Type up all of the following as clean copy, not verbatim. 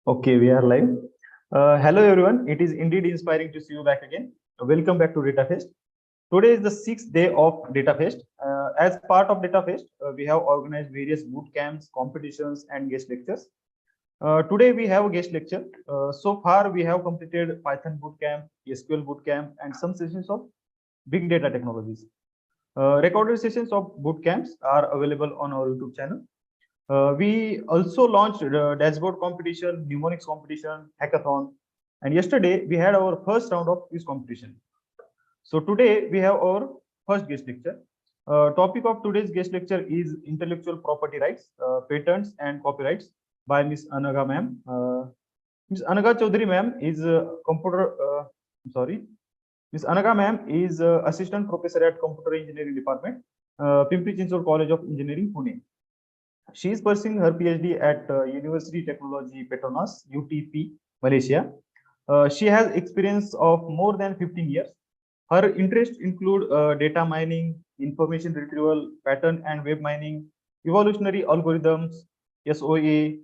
Okay, we are live. Hello everyone. It is indeed inspiring to see you back again. Welcome back to Data Fest. Today is the sixth day of Data Fest. As part of Data Fest, we have organized various boot camps, competitions, and guest lectures. Today we have a guest lecture. So far, we have completed Python bootcamp, SQL bootcamp, and some sessions of big data technologies. Recorded sessions of bootcamps are available on our YouTube channel. We also launched dashboard competition, mnemonics competition, hackathon, and yesterday we had our first round of quiz competition. So today we have our first guest lecture. Topic of today's guest lecture is intellectual property rights, patents and copyrights by Miss Anagha ma'am. Miss Anagha Chaudhari ma'am is Miss Anagha ma'am is assistant professor at Computer Engineering Department, Pimpri Chinchwad College of Engineering, Pune. She is pursuing her PhD at University Technology Petronas, UTP, Malaysia. She has experience of more than 15 years. Her interests include data mining, information retrieval, pattern and web mining, evolutionary algorithms, SOA,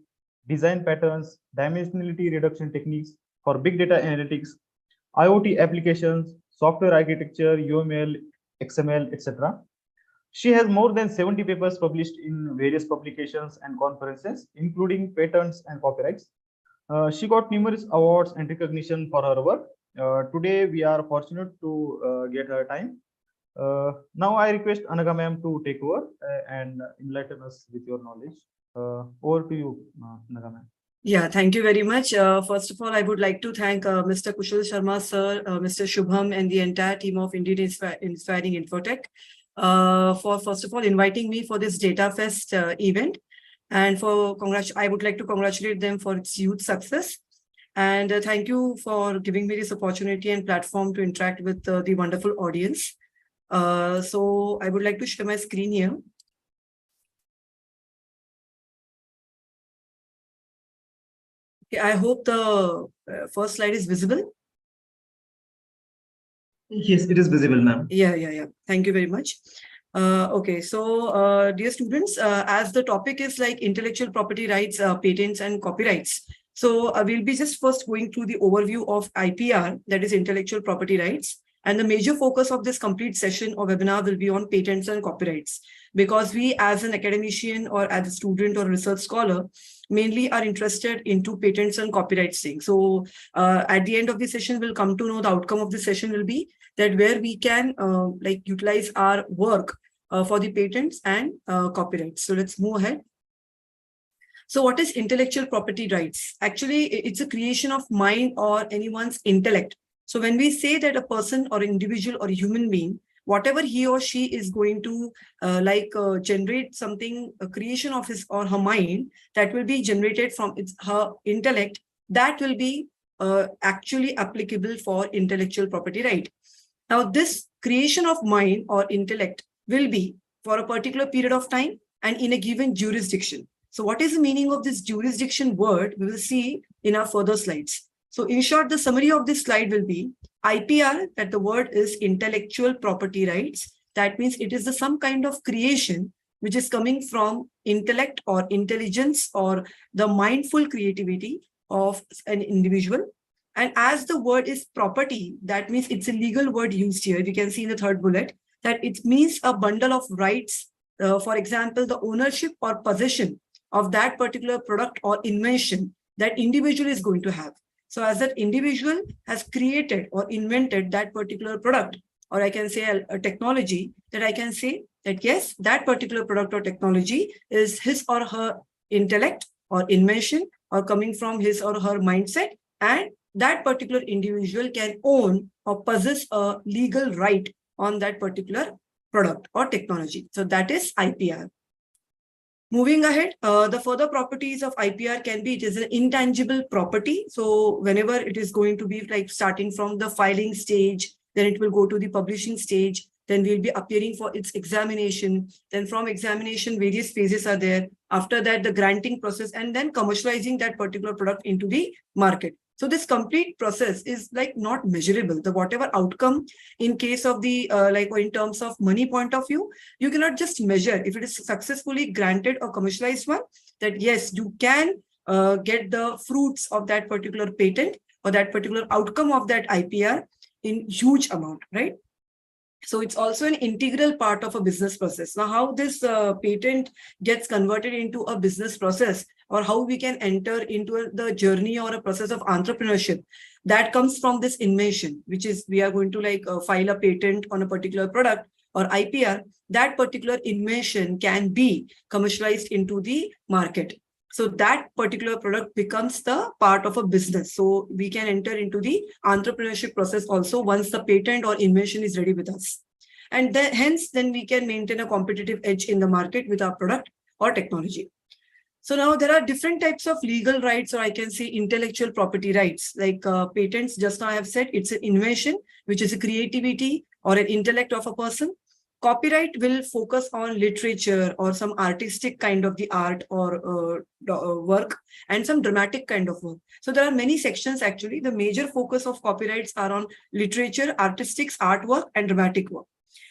design patterns, dimensionality reduction techniques for big data analytics, IoT applications, software architecture, UML, XML, etc. She has more than 70 papers published in various publications and conferences, including patents and copyrights. She got numerous awards and recognition for her work. Today, we are fortunate to get her time. Now, I request Anagha ma'am to take over and enlighten us with your knowledge. Over to you, Anagha ma'am. Yeah, thank you very much. First of all, I would like to thank Mr. Kushal Sharma, sir, Mr. Shubham, and the entire team of IndeedInspiring Infotech for, first of all, inviting me for this Data Fest event. And I would like to congratulate them for its huge success. And thank you for giving me this opportunity and platform to interact with the wonderful audience. So I would like to share my screen here. Okay, I hope the first slide is visible. Yes, it is visible, ma'am. Yeah. Thank you very much. Okay, so dear students, as the topic is like intellectual property rights, patents and copyrights. So we'll be just first going through the overview of IPR, that is intellectual property rights. And the major focus of this complete session or webinar will be on patents and copyrights, because we as an academician or as a student or research scholar mainly are interested into patents and copyrights thing. So at the end of the session, we'll come to know the outcome of the session will be that where we can utilize our work for the patents and copyrights. So let's move ahead. So what is intellectual property rights? Actually, it's a creation of mind or anyone's intellect. So when we say that a person or individual or human being, whatever he or she is going to generate something, a creation of his or her mind that will be generated from her intellect, that will be actually applicable for intellectual property right. Now, this creation of mind or intellect will be for a particular period of time and in a given jurisdiction. So what is the meaning of this jurisdiction word? We will see in our further slides. So in short, the summary of this slide will be IPR, that the word is intellectual property rights. That means it is some kind of creation which is coming from intellect or intelligence or the mindful creativity of an individual. And as the word is property, that means it's a legal word used here. You can see in the third bullet that it means a bundle of rights. For example, the ownership or possession of that particular product or invention that individual is going to have. So as that individual has created or invented that particular product, or I can say a technology, that I can say that yes, that particular product or technology is his or her intellect or invention or coming from his or her mindset, and that particular individual can own or possess a legal right on that particular product or technology. So that is IPR. Moving ahead, the further properties of IPR can be, it is an intangible property. So whenever it is going to be like starting from the filing stage, then it will go to the publishing stage, then we'll be appearing for its examination. Then from examination, various phases are there. After that, the granting process, and then commercializing that particular product into the market. So this complete process is like not measurable. The whatever outcome in case of the or in terms of money point of view, you cannot just measure if it is successfully granted or commercialized one, that yes, you can get the fruits of that particular patent or that particular outcome of that IPR in huge amount, right? So it's also an integral part of a business process. Now, how this patent gets converted into a business process, or how we can enter into the journey or a process of entrepreneurship, that comes from this invention, which is we are going to file a patent on a particular product or IPR. That particular invention can be commercialized into the market. So that particular product becomes the part of a business. So we can enter into the entrepreneurship process also once the patent or invention is ready with us. And then, hence, then we can maintain a competitive edge in the market with our product or technology. So now there are different types of legal rights, or I can say intellectual property rights, like patents. Just now I have said it's an invention, which is a creativity or an intellect of a person. Copyright will focus on literature or some artistic kind of the art or work, and some dramatic kind of work. So there are many sections actually. The major focus of copyrights are on literature, artistics, artwork, and dramatic work.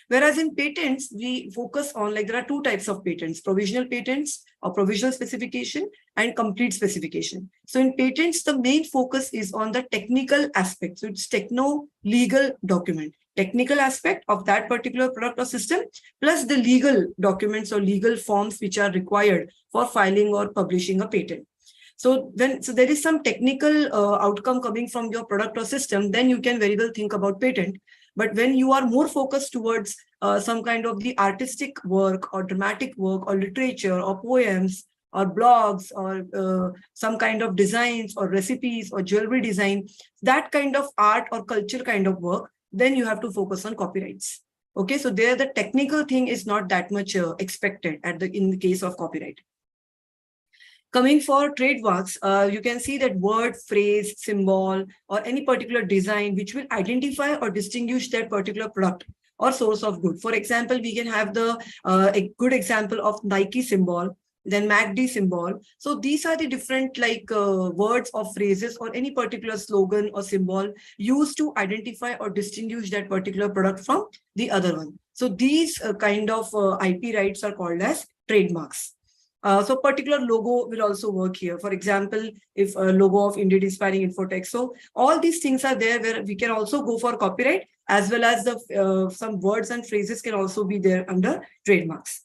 Whereas in patents, we focus on, like, there are two types of patents: provisional patents or provisional specification and complete specification. So in patents, the main focus is on the technical aspect. So it's techno-legal document, technical aspect of that particular product or system, plus the legal documents or legal forms which are required for filing or publishing a patent. So there is some technical outcome coming from your product or system, then you can very well think about patent. But when you are more focused towards some kind of the artistic work or dramatic work or literature or poems or blogs or some kind of designs or recipes or jewelry design, that kind of art or culture kind of work, then you have to focus on copyrights. Okay, so there the technical thing is not that much expected in the case of copyright. Coming for trademarks, you can see that word, phrase, symbol, or any particular design which will identify or distinguish that particular product or source of good. For example, we can have a good example of Nike symbol, then MACD symbol. So these are the different words or phrases or any particular slogan or symbol used to identify or distinguish that particular product from the other one. So these kind of IP rights are called as trademarks. So particular logo will also work here. For example, if a logo of IndeedInspiring Infotech. So all these things are there where we can also go for copyright, as well as the some words and phrases can also be there under trademarks.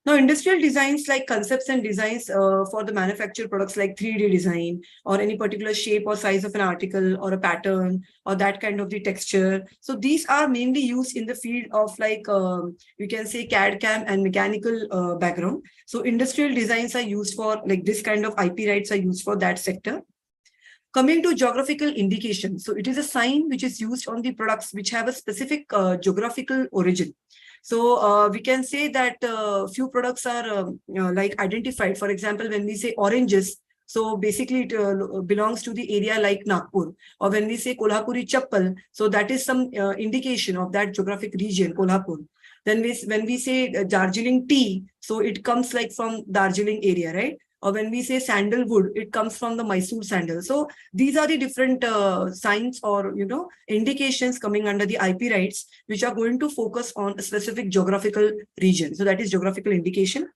Now, industrial designs like concepts and designs for the manufactured products like 3D design or any particular shape or size of an article or a pattern or that kind of the texture. So these are mainly used in the field of you can say CAD CAM and mechanical background. So industrial designs are used for this kind of IP rights are used for that sector. Coming to geographical indication. So it is a sign which is used on the products which have a specific geographical origin. So we can say that few products are identified. For example, when we say oranges, so basically it belongs to the area like Nagpur. Or when we say Kolhapuri chappal, so that is some indication of that geographic region, Kolhapur. Then when we say Darjeeling tea, so it comes from Darjeeling area, right? Or when we say sandalwood, it comes from the Mysore sandal. So these are the different signs or indications coming under the IP rights, which are going to focus on a specific geographical region. So that is geographical indication.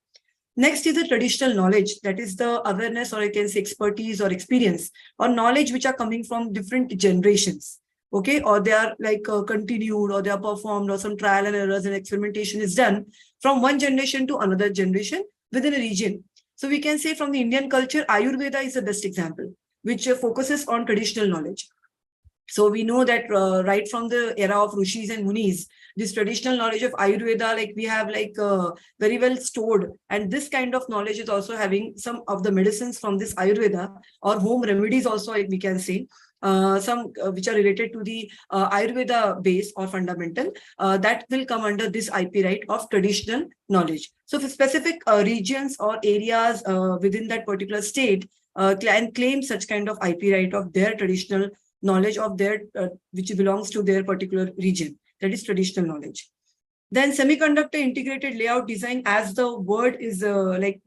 Next is the traditional knowledge. That is the awareness, or I can say expertise or experience or knowledge which are coming from different generations. Okay, or they are continued, or they are performed, or some trial and errors and experimentation is done from one generation to another generation within a region. So we can say from the Indian culture, Ayurveda is the best example, which focuses on traditional knowledge. So we know that right from the era of Rishis and Munis, this traditional knowledge of Ayurveda, we have very well stored. And this kind of knowledge is also having some of the medicines from this Ayurveda or home remedies also, we can say. Some which are related to the Ayurveda base or fundamental, that will come under this IP right of traditional knowledge. So for specific regions or areas within that particular state can claim such kind of IP right of their traditional knowledge of their which belongs to their particular region. That is traditional knowledge. Then semiconductor integrated layout design, as the word is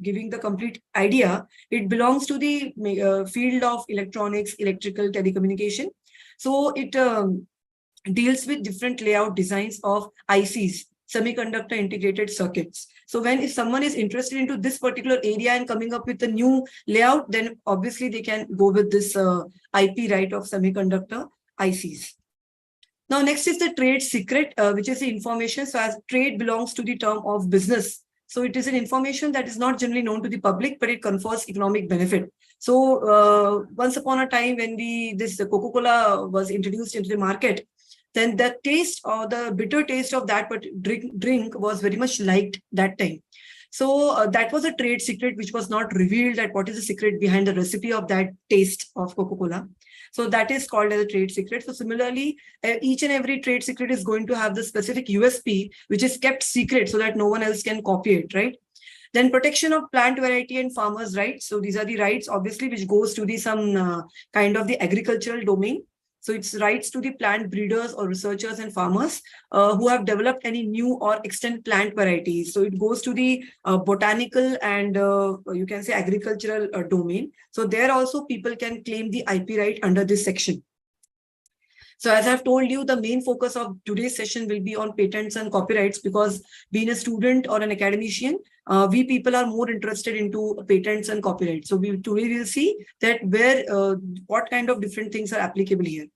giving the complete idea, it belongs to the field of electronics, electrical, telecommunication. So it deals with different layout designs of ICs semiconductor integrated circuits. So if someone is interested into this particular area and coming up with a new layout, then obviously they can go with this IP right of semiconductor ICs. Now, next is the trade secret, which is the information. So as trade belongs to the term of business. So it is an information that is not generally known to the public, but it confers economic benefit. So once upon a time when the Coca-Cola was introduced into the market, then the taste or the bitter taste of that drink was very much liked that time. So that was a trade secret which was not revealed, that what is the secret behind the recipe of that taste of Coca-Cola. So that is called as a trade secret. So similarly, each and every trade secret is going to have the specific USP, which is kept secret so that no one else can copy it, right? Then protection of plant variety and farmers' rights. So these are the rights, obviously, which goes to the some kind of the agricultural domain. So it's rights to the plant breeders or researchers and farmers who have developed any new or extant plant varieties. So it goes to the botanical and you can say agricultural domain. So there also people can claim the IP right under this section. So as I've told you, the main focus of today's session will be on patents and copyrights, because being a student or an academician, we people are more interested into patents and copyrights. So today we'll see that what kind of different things are applicable here.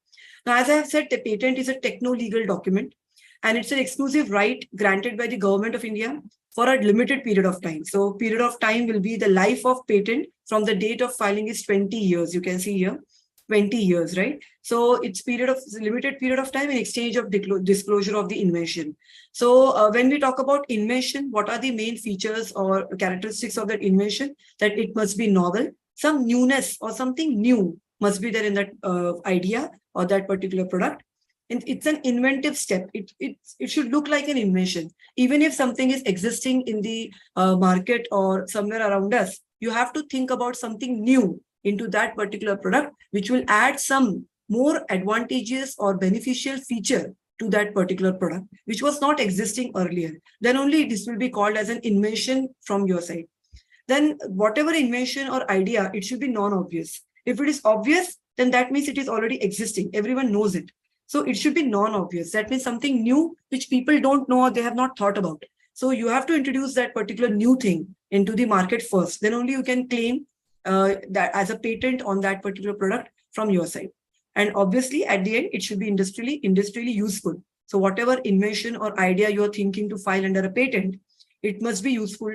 Now, as I have said, the patent is a techno-legal document, and it's an exclusive right granted by the government of India for a limited period of time. So period of time will be the life of patent from the date of filing is 20 years. You can see here, 20 years, right? So it's limited period of time in exchange of disclosure of the invention. So when we talk about invention, what are the main features or characteristics of that invention? That it must be novel, some newness or something new must be there in that idea or that particular product. And it's an inventive step. It should look like an invention. Even if something is existing in the market or somewhere around us, you have to think about something new into that particular product, which will add some more advantageous or beneficial feature to that particular product, which was not existing earlier. Then only this will be called as an invention from your side. Then whatever invention or idea, it should be non-obvious. If it is obvious, then that means it is already existing. Everyone knows it. So it should be non-obvious. That means something new which people don't know or they have not thought about. So you have to introduce that particular new thing into the market first. Then only you can claim that as a patent on that particular product from your side. And obviously, at the end, it should be industrially useful. So whatever invention or idea you're thinking to file under a patent, it must be useful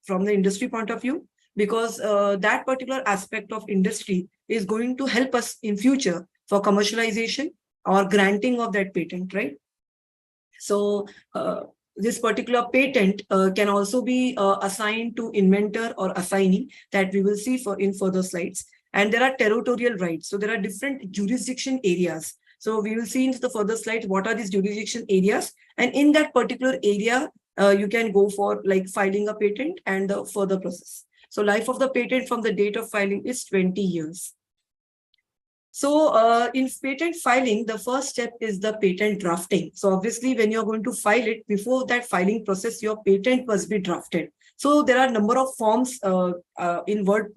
from the industry point of view, because that particular aspect of industry is going to help us in future for commercialization or granting of that patent, right? So this particular patent can also be assigned to inventor or assignee, that we will see in further slides. And there are territorial rights. So there are different jurisdiction areas. So we will see in the further slides what are these jurisdiction areas. And in that particular area, you can go for like filing a patent and the further process. So life of the patent from the date of filing is 20 years. So in patent filing, the first step is the patent drafting. So obviously, when you're going to file it, before that filing process, your patent must be drafted. So there are a number of forms in Word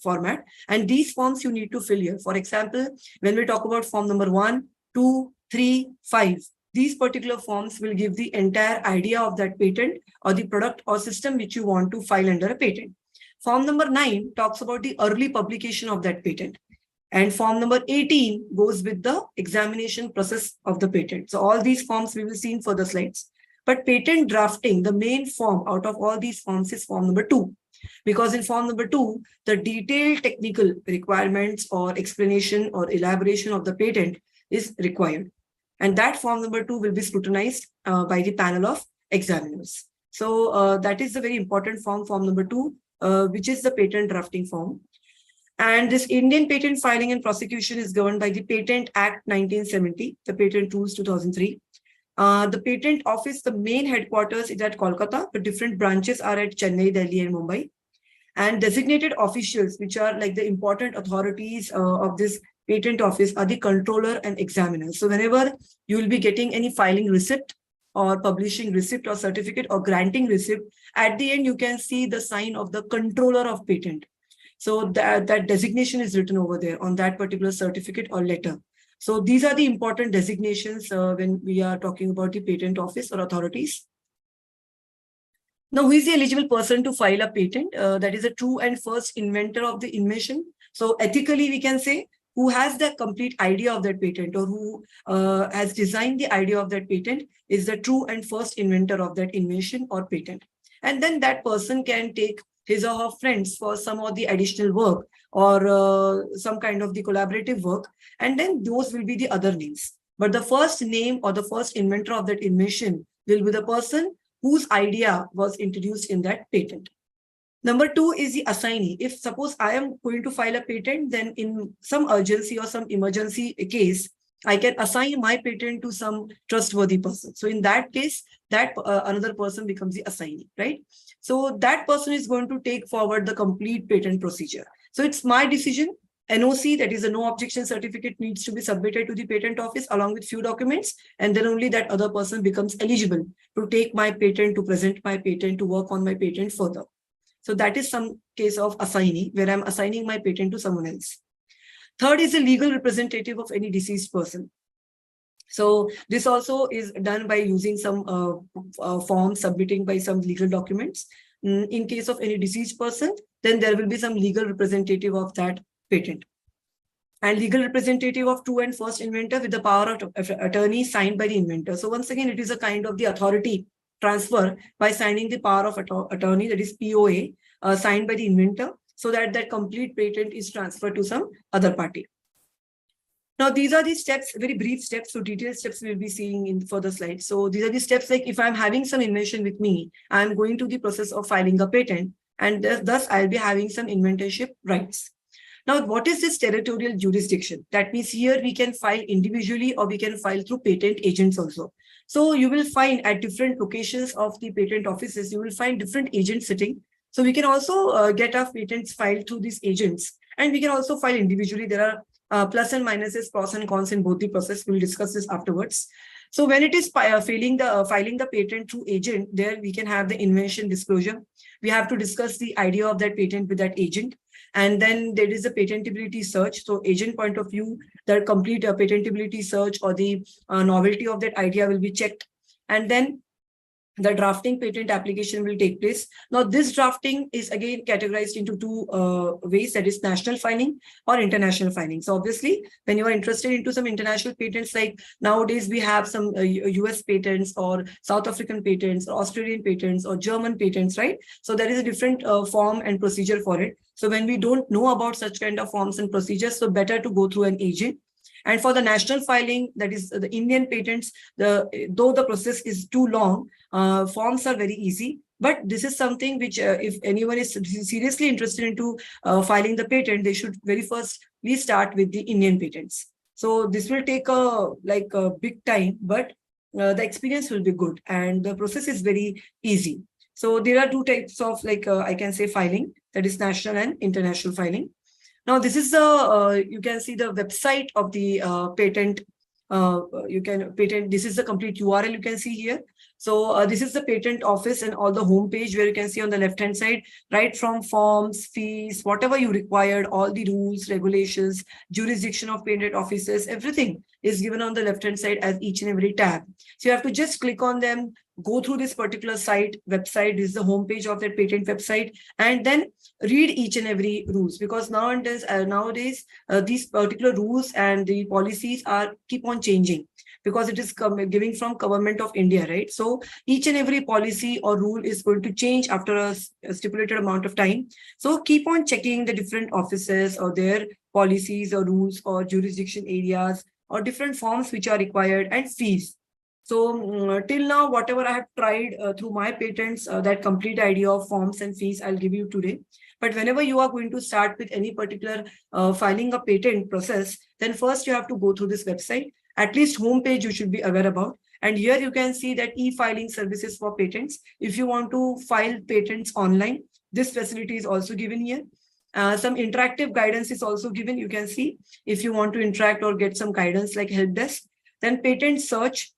format, and these forms you need to fill here. For example, when we talk about form number 1, 2, 3, 5, these particular forms will give the entire idea of that patent or the product or system which you want to file under a patent. Form number 9 talks about the early publication of that patent. And form number 18 goes with the examination process of the patent. So all these forms we will see in further slides. But patent drafting, the main form out of all these forms is form number 2. Because in form number 2, the detailed technical requirements or explanation or elaboration of the patent is required. And that form number 2 will be scrutinized by the panel of examiners. So that is the very important form number 2, which is the patent drafting form. And this Indian patent filing and prosecution is governed by the Patent Act 1970, the Patent Rules 2003. The patent office, the main headquarters is at Kolkata, but different branches are at Chennai, Delhi, and Mumbai. And designated officials, which are like the important authorities of this patent office, are the controller and examiners. So whenever you will be getting any filing receipt or publishing receipt or certificate or granting receipt, at the end you can see the sign of the controller of patent. So that designation is written over there on that particular certificate or letter. So these are the important designations when we are talking about the patent office or authorities. Now, who is the eligible person to file a patent? That is a true and first inventor of the invention. So ethically, we can say who has the complete idea of that patent, or who has designed the idea of that patent, is the true and first inventor of that invention or patent. And then that person can take his or her friends for some of the additional work, or some kind of the collaborative work. And then those will be the other names. But the first name or the first inventor of that invention will be the person whose idea was introduced in that patent. Number two is the assignee. If suppose I am going to file a patent, then in some urgency or some emergency case, I can assign my patent to some trustworthy person. So in that case, that another person becomes the assignee, right? So that person is going to take forward the complete patent procedure. So it's my decision. NOC, that is a no objection certificate, needs to be submitted to the patent office along with few documents, and then only that other person becomes eligible to take my patent, to present my patent, to work on my patent further. So that is some case of assignee, where I'm assigning my patent to someone else. Third is a legal representative of any deceased person. So this also is done by using some forms, submitting by some legal documents. In case of any deceased person, then there will be some legal representative of that patent. And legal representative of true and first inventor with the power of attorney signed by the inventor. So once again, it is a kind of the authority transfer by signing the power of attorney, that is POA, signed by the inventor, so that that complete patent is transferred to some other party. Now, these are the steps, very brief steps. So detailed steps we'll be seeing in further slides. So these are the steps, like if I'm having some invention with me, I'm going to the process of filing a patent, and thus I'll be having some inventorship rights. Now, what is this territorial jurisdiction? That means here we can file individually, or we can file through patent agents also. So you will find at different locations of the patent offices, you will find different agents sitting. So we can also get our patents filed through these agents, and we can also file individually. There are plus and minuses, pros and cons in both the process. We'll discuss this afterwards. So when it is filing the patent through agent, there we can have the invention disclosure. We have to discuss the idea of that patent with that agent. And then there is a patentability search. So agent point of view, the complete patentability search or the novelty of that idea will be checked. And then the drafting patent application will take place. Now, this drafting is again categorized into two ways, that is national filing or international filing. So obviously, when you are interested into some international patents, like nowadays we have some US patents or South African patents or Australian patents or German patents, right? So there is a different form and procedure for it. So when we don't know about such kind of forms and procedures, so better to go through an agent. And for the national filing, that is the Indian patents, though the process is too long, forms are very easy. But this is something which, if anyone is seriously interested into filing the patent, they should very firstly start with the Indian patents. So this will take a big time, but the experience will be good, and the process is very easy. So there are two types of I can say filing, that is national and international filing. Now, this is you can see the website of the patent. This is the complete URL you can see here. So this is the patent office and all the homepage, where you can see on the left hand side, right from forms, fees, whatever you required, all the rules, regulations, jurisdiction of patent offices, everything is given on the left hand side as each and every tab. So you have to just click on them, go through this particular website. This is the homepage of that patent website, and then read each and every rules, because nowadays these particular rules and the policies keep on changing, because it is giving from Government of India, right? So each and every policy or rule is going to change after a stipulated amount of time. So keep on checking the different offices or their policies or rules or jurisdiction areas or different forms which are required, and fees. So till now, whatever I have tried through my patents, that complete idea of forms and fees I'll give you today. But whenever you are going to start with any particular filing a patent process, then first you have to go through this website. At least homepage you should be aware about. And here you can see that e-filing services for patents. If you want to file patents online, this facility is also given here. Some interactive guidance is also given. You can see if you want to interact or get some guidance like help desk. Then patent search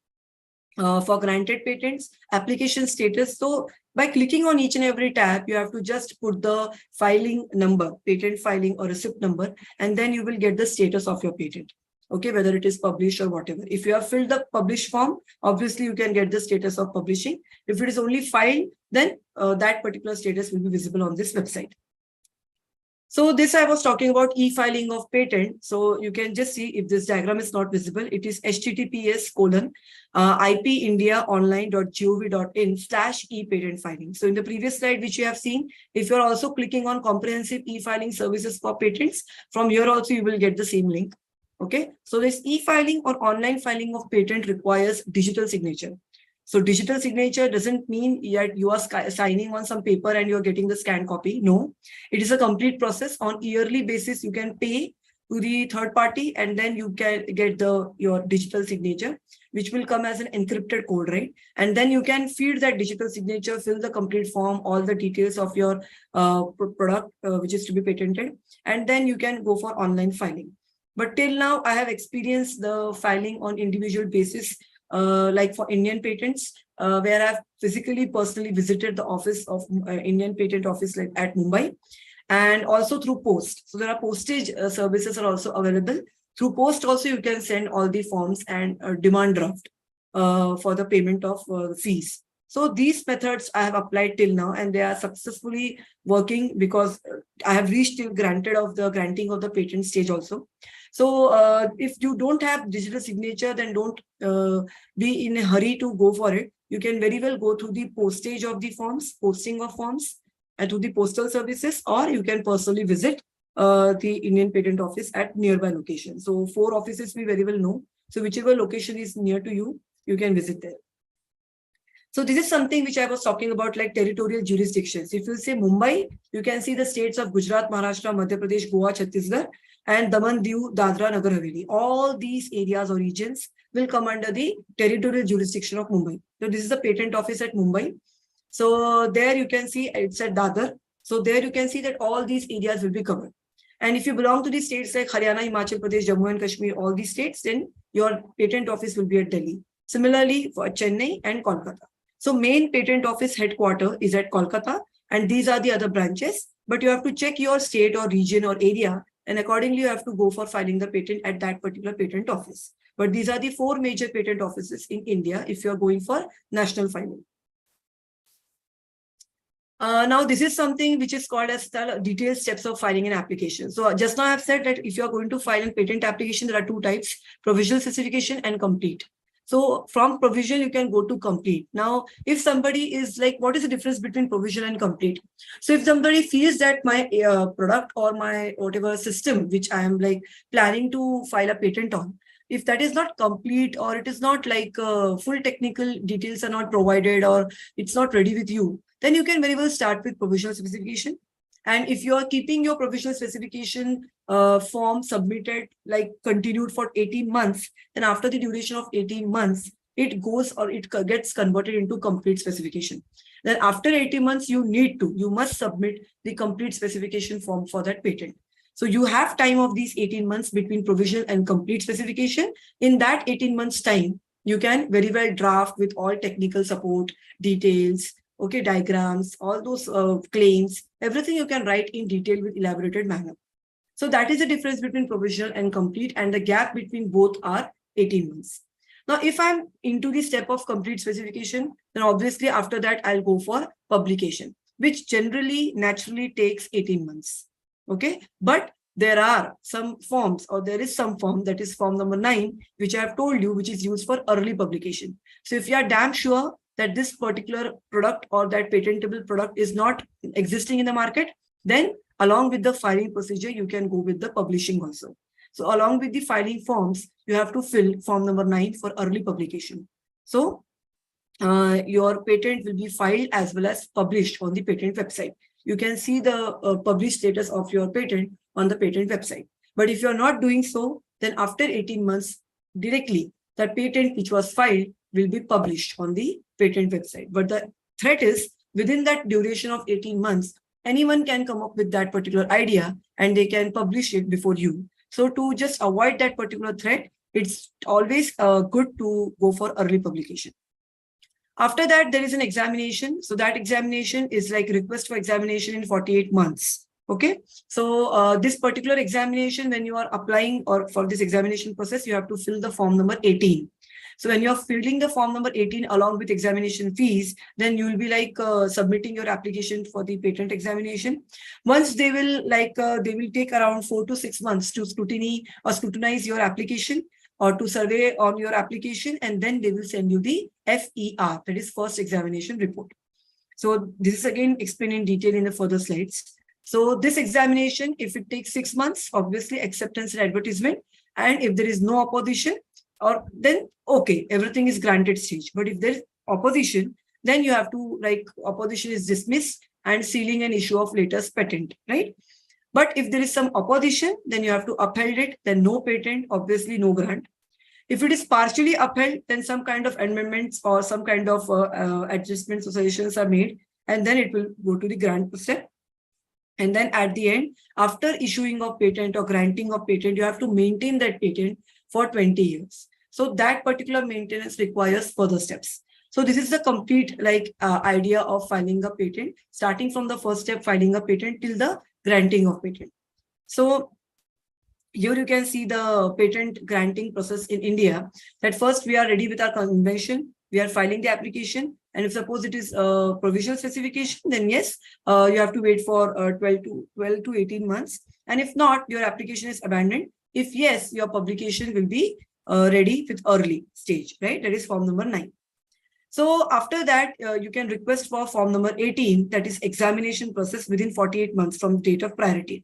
for granted patents, application status. So by clicking on each and every tab, you have to just put the filing number, patent filing or receipt number, and then you will get the status of your patent. Okay, whether it is published or whatever. If you have filled the publish form, obviously you can get the status of publishing. If it is only filed, then that particular status will be visible on this website. So this I was talking about e-filing of patent. So you can just see if this diagram is not visible, it is https:/ipindiaonline.gov.in/e-patent filing. So in the previous slide, which you have seen, if you're also clicking on comprehensive e-filing services for patents, from here also you will get the same link. Okay, so this e-filing or online filing of patent requires digital signature. So digital signature doesn't mean that you are signing on some paper and you're getting the scanned copy. No, it is a complete process. On yearly basis, you can pay to the third party and then you can get your digital signature, which will come as an encrypted code, right? And then you can feed that digital signature, fill the complete form, all the details of your product, which is to be patented, and then you can go for online filing. But till now, I have experienced the filing on individual basis, like for Indian patents, where I've personally visited the office of Indian Patent Office like at Mumbai, and also through post. So there are postage services are also available. Through post also you can send all the forms and demand draft for the payment of fees. So these methods I have applied till now and they are successfully working because I have reached till granting of the patent stage also. So if you don't have digital signature, then don't be in a hurry to go for it. You can very well go through the postage of the forms, posting of forms, and to the postal services, or you can personally visit the Indian Patent Office at nearby location. So 4 offices we very well know. So whichever location is near to you, you can visit there. So this is something which I was talking about, like territorial jurisdictions. If you say Mumbai, you can see the states of Gujarat, Maharashtra, Madhya Pradesh, Goa, Chhattisgarh, and Daman, Diu, Dadra, Nagar Haveli. All these areas or regions will come under the territorial jurisdiction of Mumbai. So this is the patent office at Mumbai. So there you can see it's at Dadar. So there you can see that all these areas will be covered. And if you belong to the states like Haryana, Himachal Pradesh, Jammu and Kashmir, all these states, then your patent office will be at Delhi. Similarly for Chennai and Kolkata. So main patent office headquarter is at Kolkata, and these are the other branches. But you have to check your state or region or area, and accordingly you have to go for filing the patent at that particular patent office. But these are the 4 major patent offices in India if you are going for national filing. Now, this is something which is called as the detailed steps of filing an application. So just now I have said that if you are going to file a patent application, there are 2 types, provisional specification and complete. So from provision, you can go to complete. Now, if somebody is like, what is the difference between provision and complete? So if somebody feels that my product or my whatever system, which I am like planning to file a patent on, if that is not complete or it is not like full technical details are not provided or it's not ready with you, then you can very well start with provisional specification. And if you are keeping your provisional specification form submitted, like continued for 18 months, then after the duration of 18 months, it goes or it gets converted into complete specification. Then after 18 months, you must submit the complete specification form for that patent. So you have time of these 18 months between provisional and complete specification. In that 18 months time, you can very well draft with all technical support, details, okay, diagrams, all those claims, everything you can write in detail with elaborated manner. So that is the difference between provisional and complete, and the gap between both are 18 months. Now, if I'm into the step of complete specification, then obviously after that, I'll go for publication, which generally, naturally takes 18 months. Okay, but there are some forms, or there is some form, that is form number 9, which I have told you, which is used for early publication. So if you are damn sure that this particular product or that patentable product is not existing in the market, then along with the filing procedure, you can go with the publishing also. So along with the filing forms, you have to fill form number 9 for early publication. So your patent will be filed as well as published on the patent website. You can see the published status of your patent on the patent website. But if you're not doing so, then after 18 months, directly, the patent which was filed will be published on the patent website. But the threat is, within that duration of 18 months, anyone can come up with that particular idea and they can publish it before you. So to just avoid that particular threat, it's always good to go for early publication. After that, there is an examination. So that examination is like request for examination in 48 months. Okay, so this particular examination, when you are applying or for this examination process, you have to fill the form number 18. So when you're filling the form number 18 along with examination fees, then you will be like submitting your application for the patent examination. Once they will they will take around 4 to 6 months to scrutinize your application or to survey on your application, and then they will send you the FER, that is first examination report. So this is again explained in detail in the further slides. So this examination, if it takes 6 months, obviously acceptance and advertisement, and if there is no opposition, or then okay, everything is granted stage. But if there is opposition, then you have to opposition is dismissed and sealing an issue of latest patent, right? But if there is some opposition, then you have to upheld it, then no patent, obviously no grant. If it is partially upheld, then some kind of amendments or some kind of adjustments or suggestions are made, and then it will go to the grant step. And then at the end, after issuing of patent or granting of patent, you have to maintain that patent for 20 years. So that particular maintenance requires further steps. So this is the complete idea of filing a patent, starting from the first step, filing a patent, till the granting of patent. So here you can see the patent granting process in India, that first we are ready with our convention, we are filing the application, and if suppose it is a provisional specification, then yes, you have to wait for 12 to 18 months. And if not, your application is abandoned. If yes, your publication will be ready with early stage, right? That is form number 9. So after that, you can request for form number 18, that is examination process within 48 months from date of priority.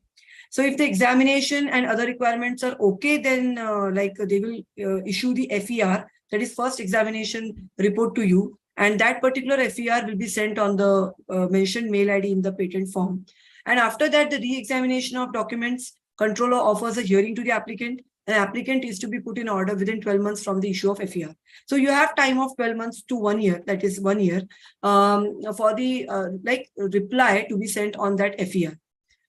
So if the examination and other requirements are okay, then they will issue the FER, that is first examination report to you. And that particular FER will be sent on the mentioned mail ID in the patent form. And after that, the re-examination of documents, controller offers a hearing to the applicant. An applicant is to be put in order within 12 months from the issue of FER. So you have time of 12 months to 1 year, that is 1 year, for the reply to be sent on that FER.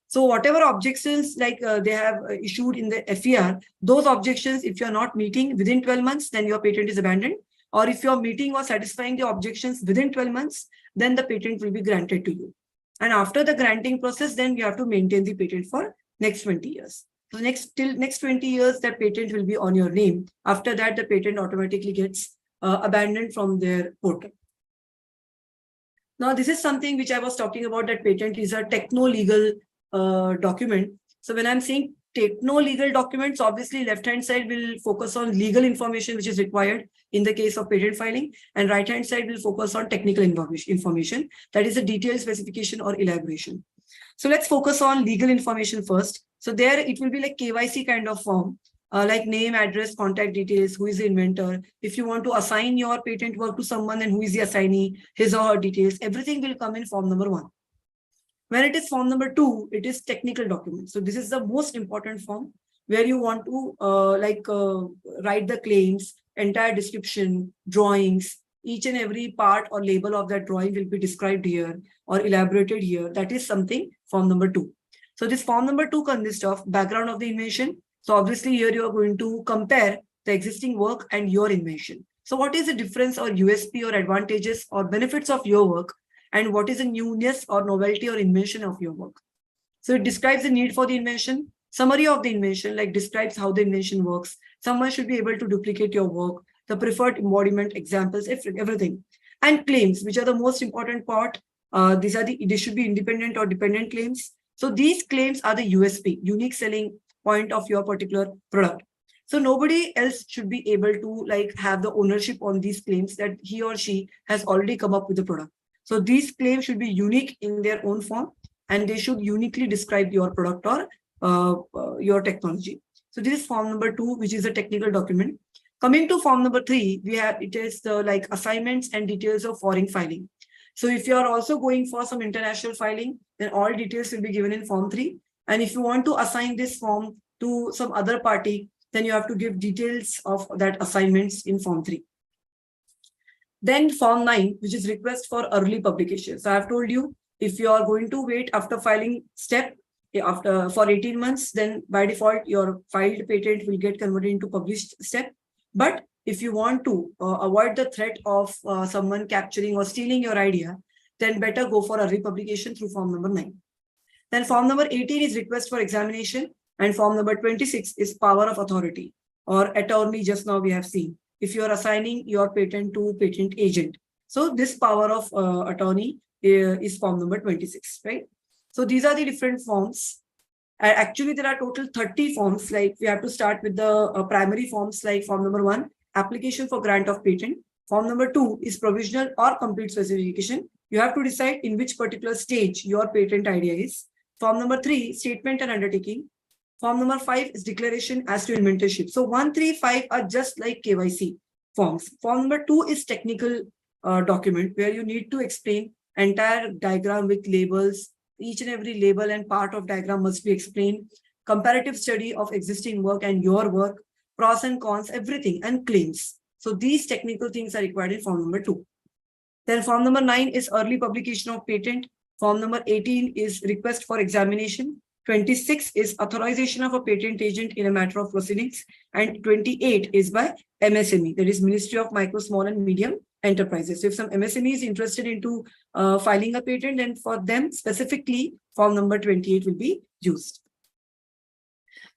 So whatever objections they have issued in the FER, those objections, if you're not meeting within 12 months, then your patent is abandoned. Or if you're meeting or satisfying the objections within 12 months, then the patent will be granted to you. And after the granting process, then you have to maintain the patent for next 20 years. So till next 20 years, that patent will be on your name. After that, the patent automatically gets abandoned from their portal. Now, this is something which I was talking about, that patent is a techno-legal document. So when I'm saying techno-legal documents, obviously left-hand side will focus on legal information which is required in the case of patent filing, and right-hand side will focus on technical information, that is a detailed specification or elaboration. So let's focus on legal information first. So there it will be like KYC kind of form, like name, address, contact details, who is the inventor. If you want to assign your patent work to someone, and who is the assignee, his or her details, everything will come in form number 1. When it is form number 2, it is technical document. So this is the most important form, where you want to write the claims, entire description, drawings, each and every part or label of that drawing will be described here or elaborated here. That is something form number 2. So this form number 2 consists of background of the invention. So obviously here you are going to compare the existing work and your invention. So what is the difference or USP or advantages or benefits of your work, and what is the newness or novelty or invention of your work? So it describes the need for the invention, summary of the invention, like describes how the invention works. Someone should be able to duplicate your work, the preferred embodiment, examples, everything. And claims, which are the most important part. They should be independent or dependent claims. So these claims are the USP, unique selling point of your particular product. So nobody else should be able to have the ownership on these claims, that he or she has already come up with the product. So these claims should be unique in their own form, and they should uniquely describe your product or your technology. So this is form number 2, which is a technical document. Coming to form number 3, it is the assignments and details of foreign filing. So if you are also going for some international filing, then all details will be given in form 3. And if you want to assign this form to some other party, then you have to give details of that assignments in form 3. Then form 9, which is request for early publication. So I have told you, if you are going to wait after filing step for 18 months, then by default your filed patent will get converted into published step. But if you want to avoid the threat of someone capturing or stealing your idea, then better go for early publication through form number 9. Then form number 18 is request for examination, and form number 26 is power of authority or attorney. Just now we have seen if you are assigning your patent to patent agent. So this power of attorney is form number 26, right? So these are the different forms. Actually, there are total 30 forms. Like we have to start with the primary forms, like form number 1, application for grant of patent. Form number 2 is provisional or complete specification. You have to decide in which particular stage your patent idea is. Form number 3, statement and undertaking. Form number 5 is declaration as to inventorship. So 1, 3, 5 are just like KYC forms. Form number 2 is technical document where you need to explain entire diagram with labels. Each and every label and part of diagram must be explained. Comparative study of existing work and your work, pros and cons, everything, and claims. So these technical things are required in form number 2. Then form number 9 is early publication of patent. Form number 18 is request for examination. 26 is authorization of a patent agent in a matter of proceedings. And 28 is by MSME, that is Ministry of Micro, Small and Medium Enterprises. So if some MSME is interested into filing a patent, then for them specifically, form number 28 will be used.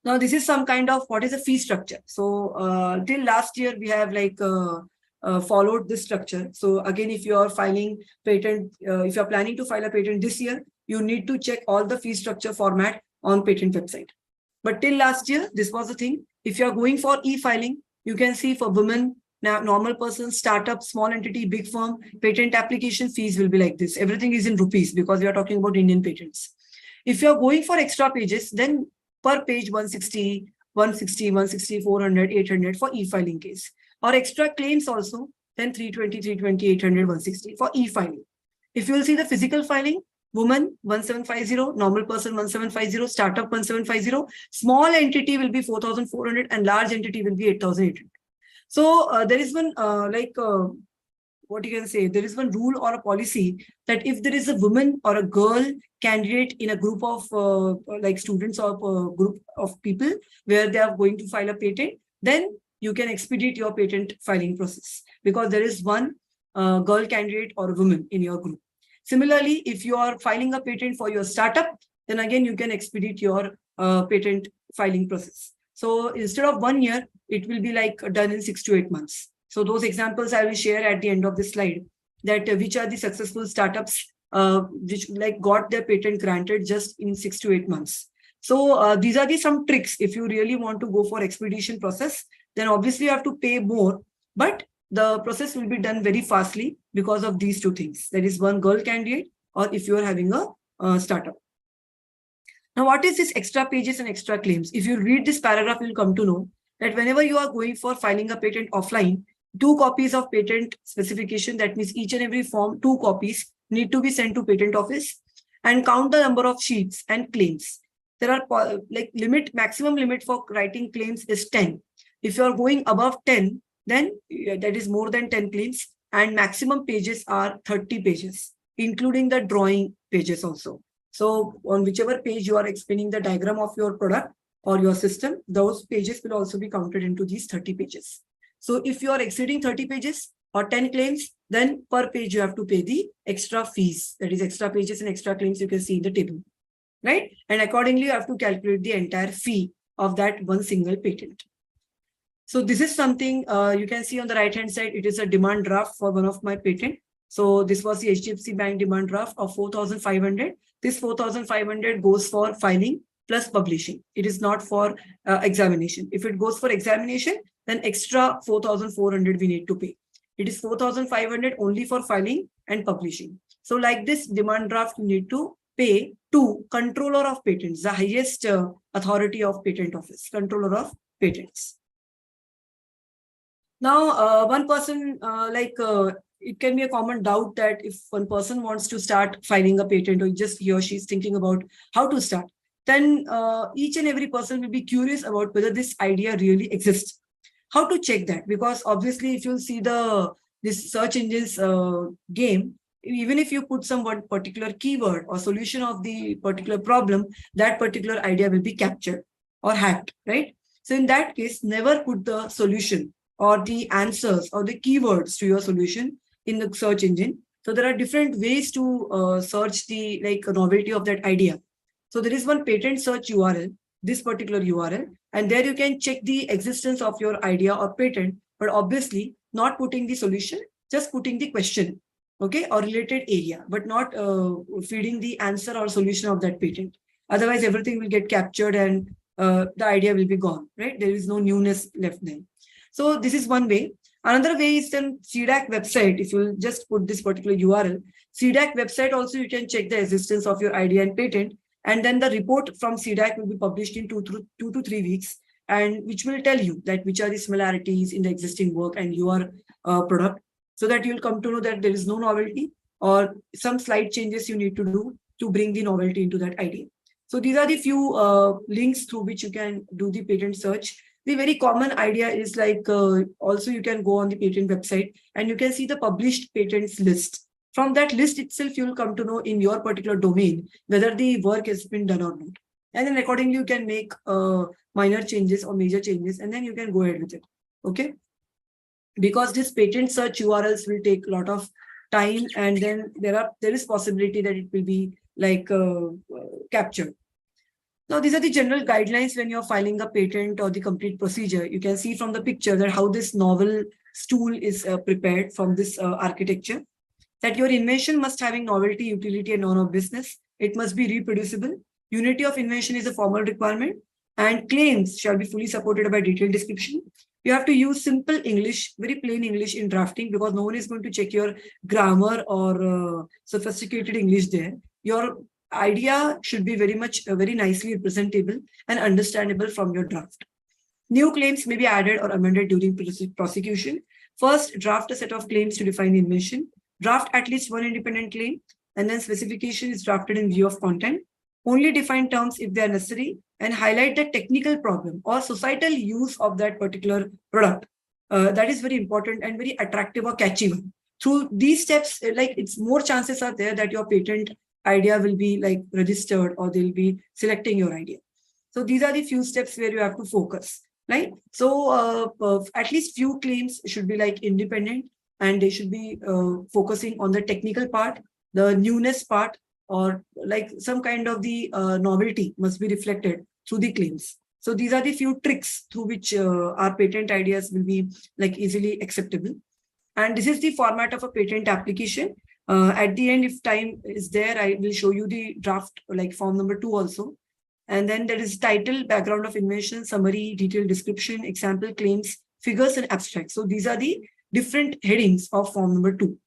Now, this is some kind of what is a fee structure. So till last year, we have followed this structure. So again, if you are filing patent, if you are planning to file a patent this year, you need to check all the fee structure format on patent website. But till last year, this was the thing. If you are going for e-filing, you can see for women, now normal person, startup, small entity, big firm, patent application fees will be like this. Everything is in rupees because we are talking about Indian patents. If you are going for extra pages, then per page 160, 400, 800 for e-filing case. Or extra claims also, then 320, 320, 800, 160 for e-filing. If you will see the physical filing, woman 1750, normal person 1750, startup 1750, small entity will be 4400 and large entity will be 8800. So there is one what you can say, there is one rule or a policy that if there is a woman or a girl candidate in a group of students or a group of people where they are going to file a patent, then you can expedite your patent filing process because there is one girl candidate or a woman in your group. Similarly, if you are filing a patent for your startup, then again, you can expedite your patent filing process. So instead of 1 year, it will be done in 6 to 8 months. So those examples I will share at the end of this slide, that which are the successful startups which got their patent granted just in 6 to 8 months. So these are some tricks. If you really want to go for expedition process, then obviously you have to pay more, but the process will be done very fastly because of these two things. That is one girl candidate, or if you are having a startup. Now, what is this extra pages and extra claims? If you read this paragraph, you'll come to know that whenever you are going for filing a patent offline, 2 copies of patent specification, that means each and every form, 2 copies need to be sent to patent office, and count the number of sheets and claims. There are maximum limit for writing claims is 10. If you are going above 10, then that is more than 10 claims, and maximum pages are 30 pages, including the drawing pages also. So on whichever page you are explaining the diagram of your product or your system, those pages will also be counted into these 30 pages. So if you are exceeding 30 pages or 10 claims, then per page you have to pay the extra fees. That is extra pages and extra claims you can see in the table, right? And accordingly, you have to calculate the entire fee of that one single patent. So this is something you can see on the right hand side. It is a demand draft for one of my patent. So this was the HDFC Bank demand draft of 4,500. This 4,500 goes for filing plus publishing. It is not for examination. If it goes for examination, then extra 4,400 we need to pay. It is 4,500 only for filing and publishing. So like this demand draft, you need to pay to controller of patents, the highest authority of patent office, controller of patents. Now, one person it can be a common doubt that if one person wants to start filing a patent, or just he or she is thinking about how to start, then each and every person will be curious about whether this idea really exists. How to check that? Because obviously, if you see this search engines game, even if you put some one particular keyword or solution of the particular problem, that particular idea will be captured or hacked, right? So in that case, never put the solution or the answers or the keywords to your solution in the search engine. So there are different ways to search the novelty of that idea. So there is one patent search URL, this particular URL, and there you can check the existence of your idea or patent, but obviously not putting the solution, just putting the question, okay, or related area, but not feeding the answer or solution of that patent. Otherwise, everything will get captured and the idea will be gone, right? There is no newness left there. So this is one way. Another way is then CDAC website. If you just put this particular URL, CDAC website also you can check the existence of your idea and patent, and then the report from CDAC will be published in 2 to 3 weeks, and which will tell you that which are the similarities in the existing work and your product, so that you'll come to know that there is no novelty or some slight changes you need to do to bring the novelty into that idea. So these are the few links through which you can do the patent search. The very common idea is like also you can go on the patent website and you can see the published patents list. From that list itself, you will come to know in your particular domain whether the work has been done or not. And then accordingly, you can make minor changes or major changes, and then you can go ahead with it. Okay. Because this patent search URLs will take a lot of time, and then there is possibility that it will be like captured. Now, these are the general guidelines when you're filing a patent or the complete procedure. You can see from the picture that how this novel stool is prepared from this architecture. That your invention must having novelty, utility, and known of business. It must be reproducible. Unity of invention is a formal requirement, and claims shall be fully supported by detailed description. You have to use simple English, very plain English in drafting, because no one is going to check your grammar or sophisticated English there. Your idea should be very nicely presentable and understandable from your draft. New claims may be added or amended during prosecution. First, draft a set of claims to define the invention. Draft at least one independent claim, and then specification is drafted in view of content. Only define terms if they are necessary, and highlight the technical problem or societal use of that particular product. That is very important and very attractive or catchy one. Through these steps, like it's more chances are there that your patent idea will be like registered, or they'll be selecting your idea. So these are the few steps where you have to focus, right? So at least few claims should be like independent, and they should be focusing on the technical part, the newness part, or like some kind of the novelty must be reflected through the claims. So these are the few tricks through which our patent ideas will be like easily acceptable. And this is the format of a patent application. At the end, if time is there, I will show you the draft, like form number 2 also. And then there is title, background of invention, summary, detailed description, example claims, figures, and abstract. So these are the different headings of form number 2.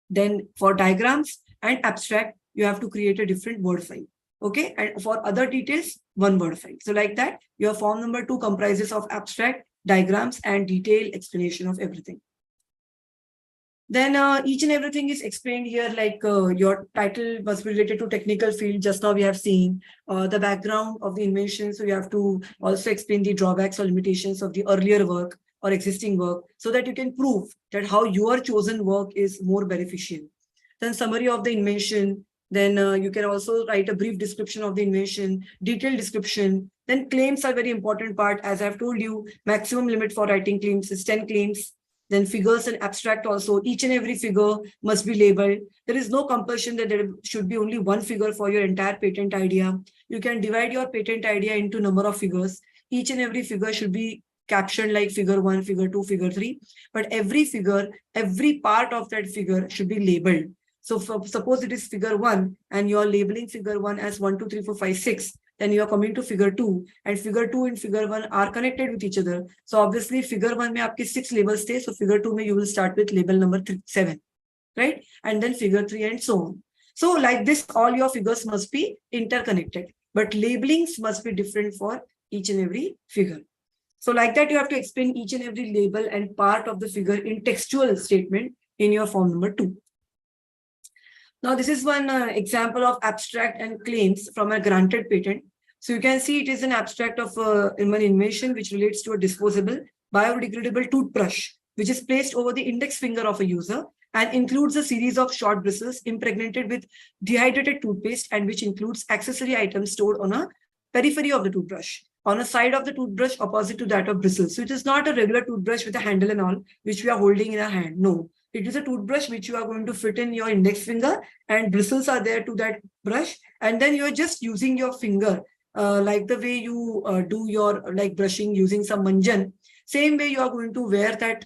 Then for diagrams and abstract, you have to create a different word file. Okay. And for other details, one word file. So like that, your form number 2 comprises of abstract, diagrams, and detailed explanation of everything. Then each and everything is explained here, like your title must be related to technical field. Just now we have seen the background of the invention. So you have to also explain the drawbacks or limitations of the earlier work or existing work, so that you can prove that how your chosen work is more beneficial. Then summary of the invention. Then you can also write a brief description of the invention, detailed description. Then claims are very important part. As I've told you, maximum limit for writing claims is 10 claims. Then figures and abstract also, each and every figure must be labeled. There is no compulsion that there should be only one figure for your entire patent idea. You can divide your patent idea into number of figures. Each and every figure should be captioned like figure 1, figure 2, figure 3. But every figure, every part of that figure should be labeled. So suppose it is figure 1 and you are labeling figure 1 as 1, 2, 3, 4, 5, 6. Then you are coming to figure 2, and figure 2 and figure 1 are connected with each other. So obviously figure 1 mein aapke 6 labels stay. So figure 2 mein you will start with label number 7, right? And then figure 3 and so on. So like this, all your figures must be interconnected, but labelings must be different for each and every figure. So like that, you have to explain each and every label and part of the figure in textual statement in your form number 2. Now, this is one example of abstract and claims from a granted patent. So you can see it is an abstract of an invention which relates to a disposable, biodegradable toothbrush, which is placed over the index finger of a user and includes a series of short bristles impregnated with dehydrated toothpaste, and which includes accessory items stored on a periphery of the toothbrush, on a side of the toothbrush opposite to that of bristles. So it is not a regular toothbrush with a handle and all, which we are holding in our hand. No. It is a toothbrush which you are going to fit in your index finger, and bristles are there to that brush. And then you're just using your finger, like the way you do your like brushing using some manjan. Same way you are going to wear that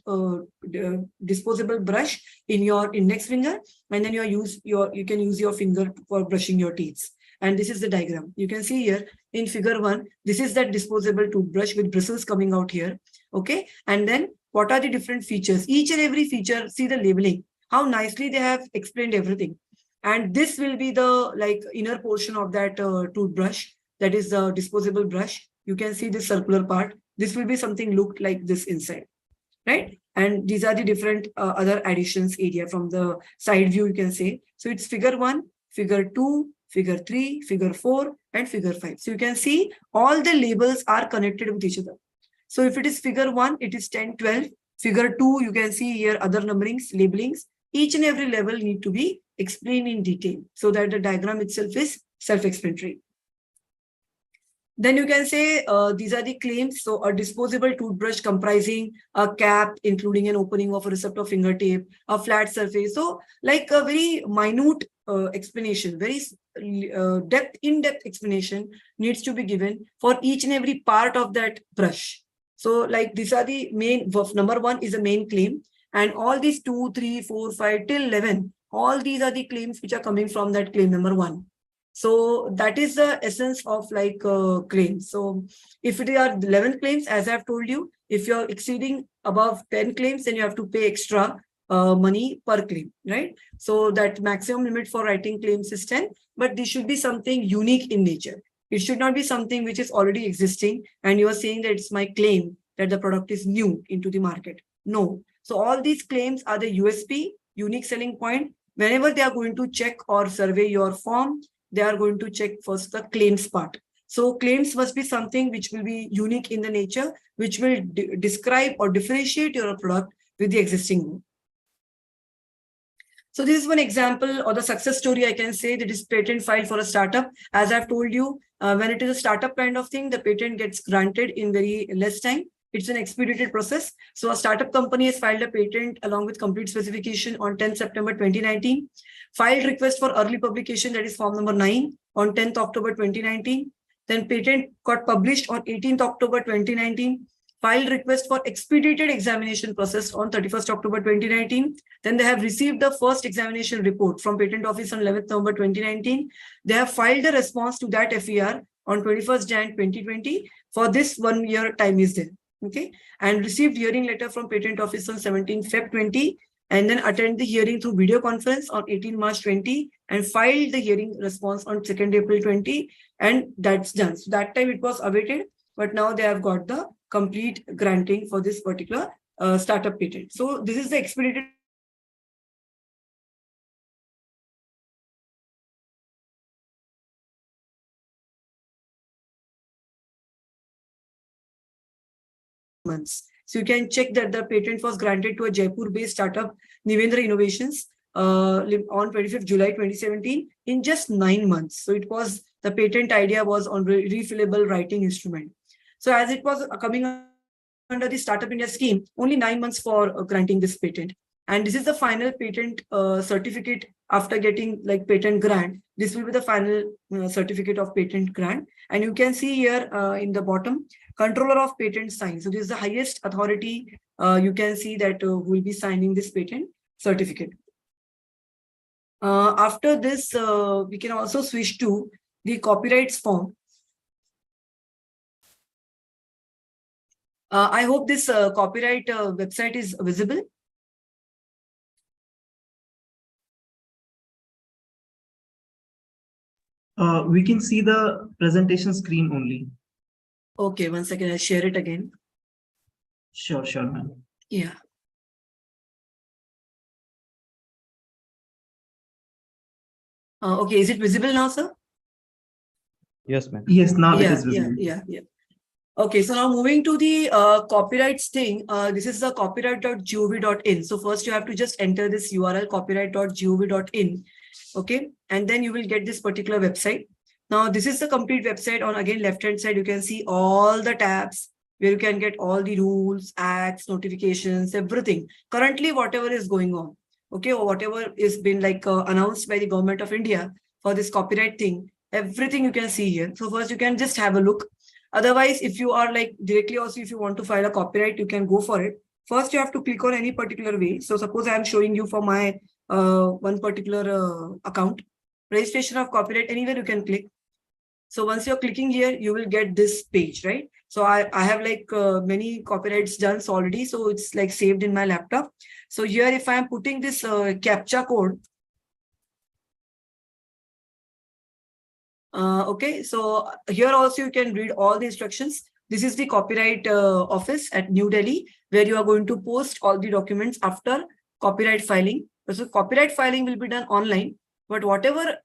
disposable brush in your index finger, and then you can use your finger for brushing your teeth. And this is the diagram. You can see here in figure 1, this is that disposable toothbrush with bristles coming out here. Okay. And then what are the different features? Each and every feature, see the labeling, how nicely they have explained everything. And this will be the like inner portion of that toothbrush. That is the disposable brush. You can see the circular part. This will be something looked like this inside, right? And these are the different other additions area from the side view, you can say. So it's figure 1, figure 2, figure 3, figure 4, and figure 5. So you can see all the labels are connected with each other. So if it is figure 1, it is 10, 12. Figure 2, you can see here other numberings, labelings. Each and every level need to be explained in detail so that the diagram itself is self-explanatory. Then you can say these are the claims. So a disposable toothbrush comprising a cap, including an opening of a receptor fingertip, a flat surface. So like a very minute explanation, very in-depth explanation needs to be given for each and every part of that brush. So like these are the main, number 1 is a main claim, and all these 2, 3, 4, 5 till 11, all these are the claims which are coming from that claim number 1. So that is the essence of like claims. So if it are 11 claims, as I've told you, if you're exceeding above 10 claims, then you have to pay extra money per claim, right? So that maximum limit for writing claims is 10, but this should be something unique in nature. It should not be something which is already existing and you are saying that it's my claim that the product is new into the market. No. So all these claims are the USP, unique selling point. Whenever they are going to check or survey your form, they are going to check first the claims part. So claims must be something which will be unique in the nature, which will describe or differentiate your product with the existing one. So this is one example or the success story I can say that is patent filed for a startup. As I've told you, when it is a startup kind of thing, the patent gets granted in very less time. It's an expedited process. So a startup company has filed a patent along with complete specification on 10 September 2019. Filed request for early publication, that is form number 9, on 10th October 2019. Then patent got published on 18th October 2019. Filed request for expedited examination process on 31st October 2019. Then they have received the first examination report from Patent Office on 11th November 2019. They have filed a response to that FER on 21st Jan 2020. For this 1 year time is there. Okay, and received hearing letter from Patent Office on 17th Feb 20, and then attend the hearing through video conference on 18 March 20, and filed the hearing response on 2nd April 20, and that's done. So that time it was awaited, but now they have got the complete granting for this particular startup patent. So this is the expedited months. So you can check that the patent was granted to a Jaipur-based startup, Nivendra Innovations, on 25th July 2017 in just 9 months. So it was, the patent idea was on refillable writing instrument. So as it was coming under the Startup India scheme, only 9 months for granting this patent. And this is the final patent certificate after getting like patent grant. This will be the final certificate of patent grant. And you can see here in the bottom, controller of patent sign. So this is the highest authority. You can see that who will be signing this patent certificate. After this, we can also switch to the copyrights form. I hope this copyright website is visible. We can see the presentation screen only. Okay, 1 second, I'll share it again. Sure, ma'am. Yeah. Okay, is it visible now, sir? Yes, ma'am. Yes, now it is visible. Yeah. Okay, so now moving to the copyrights thing, this is the copyright.gov.in. So first you have to just enter this URL copyright.gov.in. Okay, and then you will get this particular website. Now this is the complete website. On again left hand side you can see all the tabs, where you can get all the rules, acts, notifications, everything. Currently, whatever is going on, okay, or whatever is been like announced by the government of India for this copyright thing, everything you can see here. So first you can just have a look. Otherwise, if you are like directly also, if you want to file a copyright, you can go for it. First, you have to click on any particular way. So suppose I am showing you for my one particular account, registration of copyright, anywhere you can click. So once you're clicking here, you will get this page, right? So I have like many copyrights done already. So it's like saved in my laptop. So here, if I am putting this CAPTCHA code, okay, so here also you can read all the instructions. This is the copyright office at New Delhi, where you are going to post all the documents after copyright filing. So copyright filing will be done online. But whatever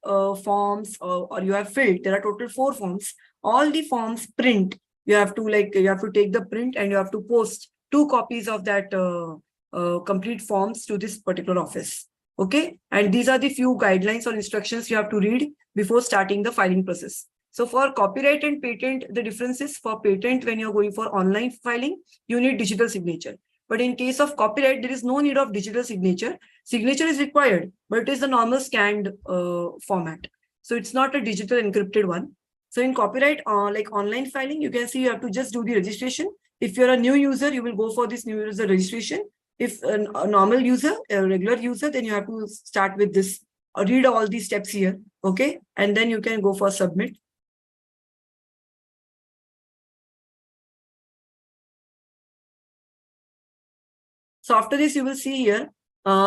forms or you have filled, there are total 4 forms. All the forms print. You have to take the print and you have to post 2 copies of that complete forms to this particular office. Okay, and these are the few guidelines or instructions you have to read before starting the filing process. So for copyright and patent, the difference is for patent, when you're going for online filing, you need digital signature. But in case of copyright, there is no need of digital signature. Signature is required, but it is the normal scanned format. So it's not a digital encrypted one. So in copyright, like online filing, you can see you have to just do the registration. If you're a new user, you will go for this new user registration. If a normal user, a regular user, then you have to start with this, read all these steps here, okay? And then you can go for submit. So after this, you will see here,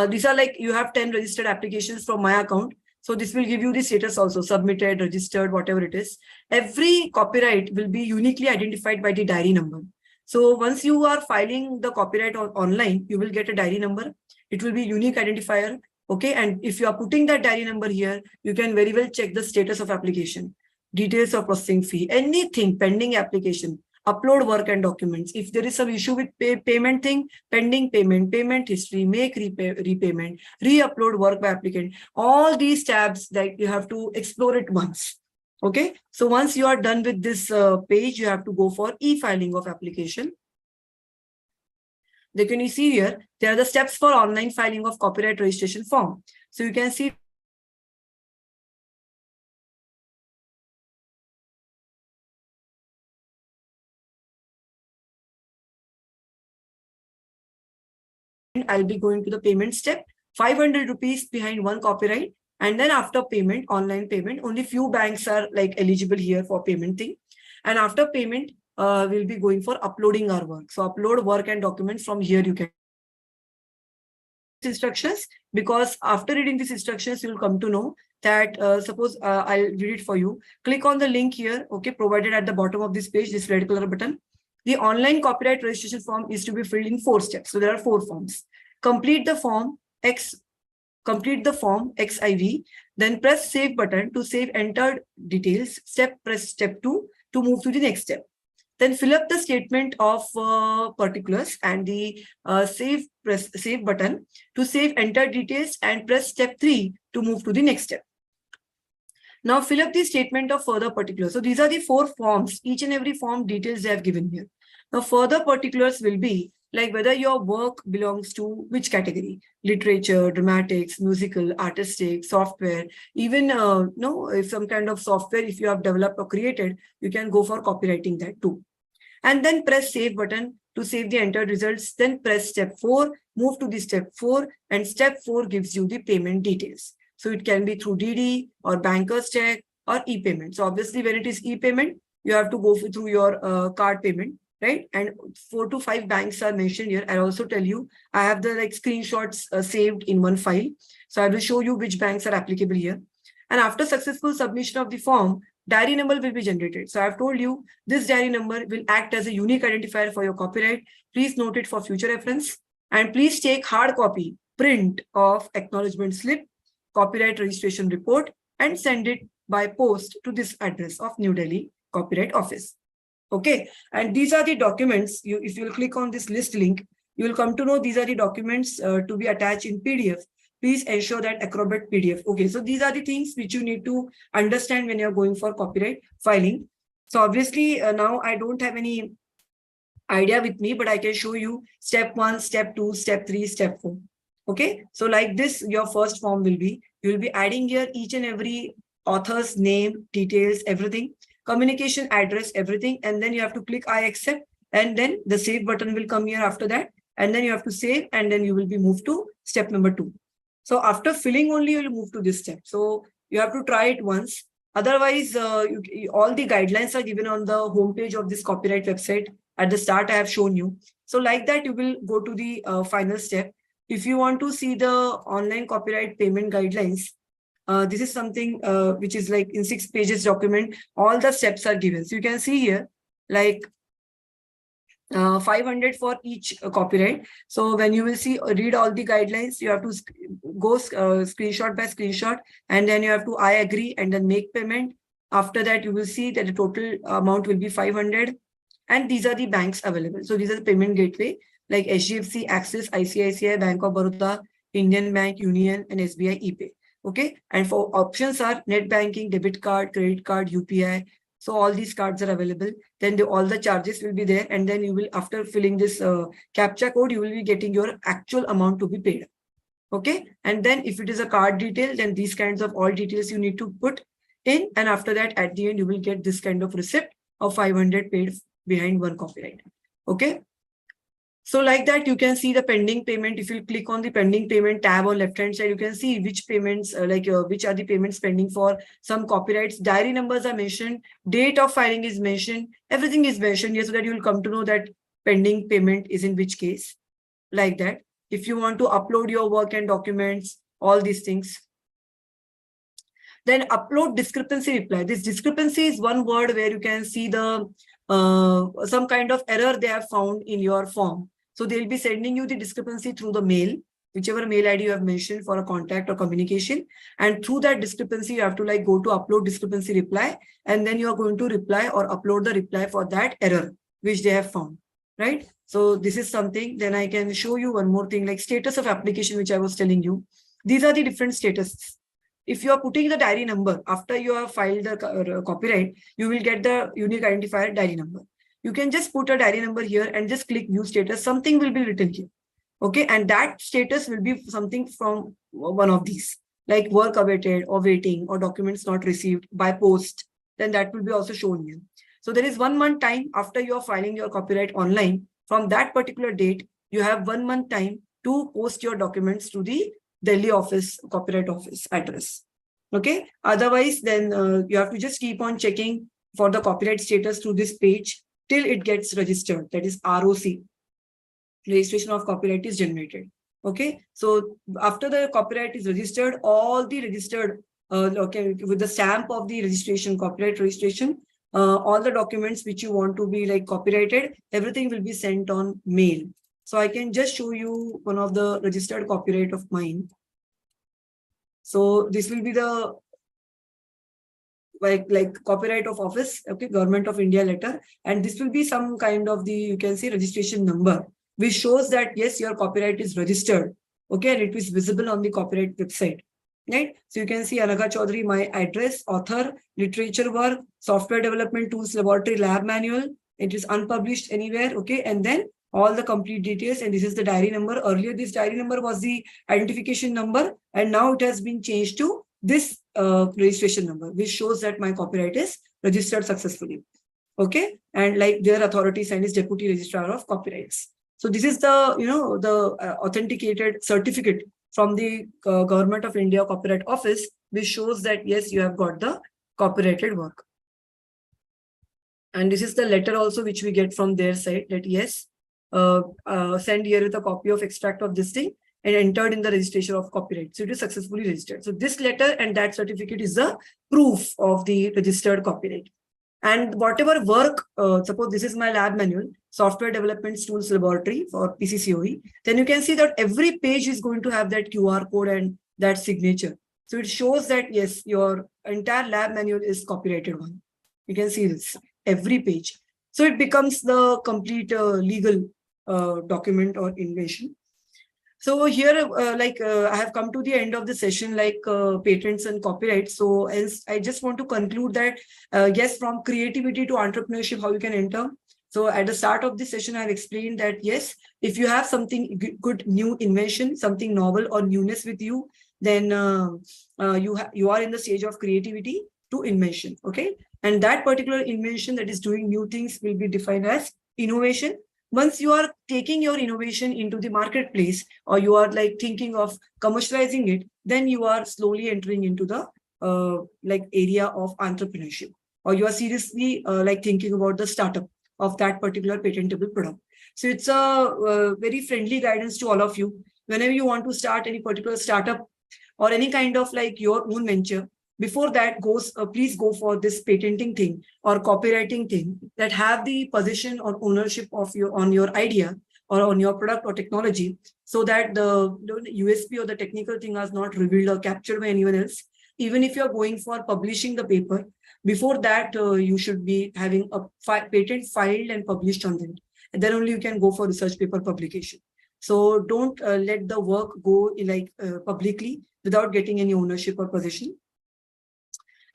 these are like, you have 10 registered applications from my account. So this will give you the status also, submitted, registered, whatever it is. Every copyright will be uniquely identified by the diary number. So once you are filing the copyright online, you will get a diary number. It will be unique identifier. Okay. And if you are putting that diary number here, you can very well check the status of application, details of processing fee, anything, pending application, upload work and documents. If there is some issue with payment thing, pending payment, payment history, make repayment, re-upload work by applicant, all these tabs that you have to explore it once. Okay, so once you are done with this page, you have to go for e-filing of application. Then can you see here, there are the steps for online filing of copyright registration form. So you can see I'll be going to the payment step, 500 rupees behind one copyright. And then after payment, online payment, only few banks are like eligible here for payment thing. And after payment, we'll be going for uploading our work. So upload work and documents from here you can. Instructions, because after reading these instructions, you'll come to know that suppose I'll read it for you. Click on the link here, okay, provided at the bottom of this page, this red color button. The online copyright registration form is to be filled in 4 steps. So there are 4 forms. Complete the form XIV, then press save button to save entered details. Press step 2 to move to the next step. Then fill up the statement of particulars and the press save button to save entered details and press step 3 to move to the next step. Now fill up the statement of further particulars. So these are the 4 forms. Each and every form details they have given here. Now further particulars will be like whether your work belongs to which category: literature, dramatics, musical, artistic, software, even if some kind of software, if you have developed or created, you can go for copywriting that too. And then press save button to save the entered results. Then press step 4, move to the step 4, and step 4 gives you the payment details. So it can be through DD or banker's check or e-payment. So obviously when it is e-payment, you have to go through your card payment, right? And 4 to 5 banks are mentioned here. I'll also tell you, I have the like screenshots saved in one file. So I will show you which banks are applicable here. And after successful submission of the form, diary number will be generated. So I've told you this diary number will act as a unique identifier for your copyright. Please note it for future reference. And please take hard copy, print of acknowledgement slip, copyright registration report, and send it by post to this address of New Delhi Copyright Office. Okay, and these are the documents. If you'll click on this list link, you will come to know these are the documents to be attached in PDF. Please ensure that Acrobat PDF. Okay, so these are the things which you need to understand when you're going for copyright filing. So obviously now I don't have any idea with me, but I can show you step 1, step 2, step 3, step 4. Okay, so like this, your first form will be, you will be adding here each and every author's name, details, everything, communication address, everything, and then you have to click I accept, and then the save button will come here after that, and then you have to save, and then you will be moved to step number 2. So after filling only, you will move to this step. So you have to try it once. Otherwise, all the guidelines are given on the homepage of this copyright website. At the start, I have shown you. So like that, you will go to the final step. If you want to see the online copyright payment guidelines, this is something which is like in 6 pages document. All the steps are given. So you can see here, like 500 for each copyright. So when you will see, read all the guidelines, you have to go screenshot by screenshot, and then you have to I agree and then make payment. After that, you will see that the total amount will be 500. And these are the banks available. So these are the payment gateway like HDFC, Axis, ICICI, Bank of Baroda, Indian Bank, Union, and SBI ePay. Okay. And for options are net banking, debit card, credit card, UPI. So all these cards are available. Then all the charges will be there. And then you will, after filling this CAPTCHA code, you will be getting your actual amount to be paid. Okay. And then if it is a card detail, then these kinds of all details you need to put in. And after that, at the end, you will get this kind of receipt of 500 paid behind one copyright. Okay. So like that, you can see the pending payment. If you click on the pending payment tab on left hand side, you can see which payments, which are the payments pending for some copyrights. Diary numbers are mentioned, date of filing is mentioned, everything is mentioned here, so that you will come to know that pending payment is in which case. Like that. If you want to upload your work and documents, all these things. Then upload discrepancy reply. This discrepancy is one word where you can see the some kind of error they have found in your form. So they'll be sending you the discrepancy through the mail, whichever mail ID you have mentioned for a contact or communication. And through that discrepancy, you have to like go to upload discrepancy reply, and then you are going to reply or upload the reply for that error, which they have found, right? So this is something. Then I can show you one more thing, like status of application, which I was telling you. These are the different statuses. If you are putting the diary number after you have filed the copyright, you will get the unique identifier diary number. You can just put a diary number here and just click view status. Something will be written here. Okay. And that status will be something from one of these, like work awaited or waiting or documents not received by post. Then that will be also shown here. So there is 1 month time after you are filing your copyright online. From that particular date, you have 1 month time to post your documents to the Delhi office, copyright office address. Okay. Otherwise, then you have to just keep on checking for the copyright status through this page till it gets registered. That is ROC. Registration of copyright is generated. Okay. So after the copyright is registered, all the registered, with the stamp of the registration, copyright registration, all the documents which you want to be like copyrighted, everything will be sent on mail. So I can just show you one of the registered copyright of mine. So this will be the like copyright of office, okay, Government of India letter. And this will be some kind of the, you can see registration number, which shows that yes, your copyright is registered. Okay. And it is visible on the copyright website. Right. So you can see Anagha Chaudhari, my address, author, literature work, software development tools, laboratory lab manual. It is unpublished anywhere. Okay. And then all the complete details. And this is the diary number. Earlier, this diary number was the identification number. And now it has been changed to this registration number, which shows that my copyright is registered successfully. Okay. And like their authority signed is Deputy Registrar of Copyrights. So this is the, the authenticated certificate from the Government of India Copyright Office, which shows that, yes, you have got the copyrighted work. And this is the letter also, which we get from their side that, yes, send here with a copy of extract of this thing and entered in the registration of copyright. So it is successfully registered. So this letter and that certificate is the proof of the registered copyright. And whatever work, suppose this is my lab manual, software development tools laboratory for PCCOE, then you can see that every page is going to have that QR code and that signature. So it shows that, yes, your entire lab manual is copyrighted one. You can see this, every page. So it becomes the complete legal document or invention. So here, I have come to the end of the session, like patents and copyright. So as I just want to conclude that, yes, from creativity to entrepreneurship, how you can enter, So at the start of this session, I've explained that yes, if you have something good new invention, something novel or newness with you, then you are in the stage of creativity to invention. Okay, and that particular invention that is doing new things will be defined as innovation. Once you are taking your innovation into the marketplace, or you are like thinking of commercializing it, then you are slowly entering into the like area of entrepreneurship, or you are seriously like thinking about the startup of that particular patentable product. So it's a very friendly guidance to all of you. Whenever you want to start any particular startup or any kind of like your own venture, before that goes, please go for this patenting thing or copywriting thing that have the position or ownership of your on your idea or on your product or technology, so that the USP or the technical thing is not revealed or captured by anyone else. Even if you're going for publishing the paper, before that you should be having a patent filed and published on them, and then only you can go for research paper publication. So don't let the work go like publicly without getting any ownership or position.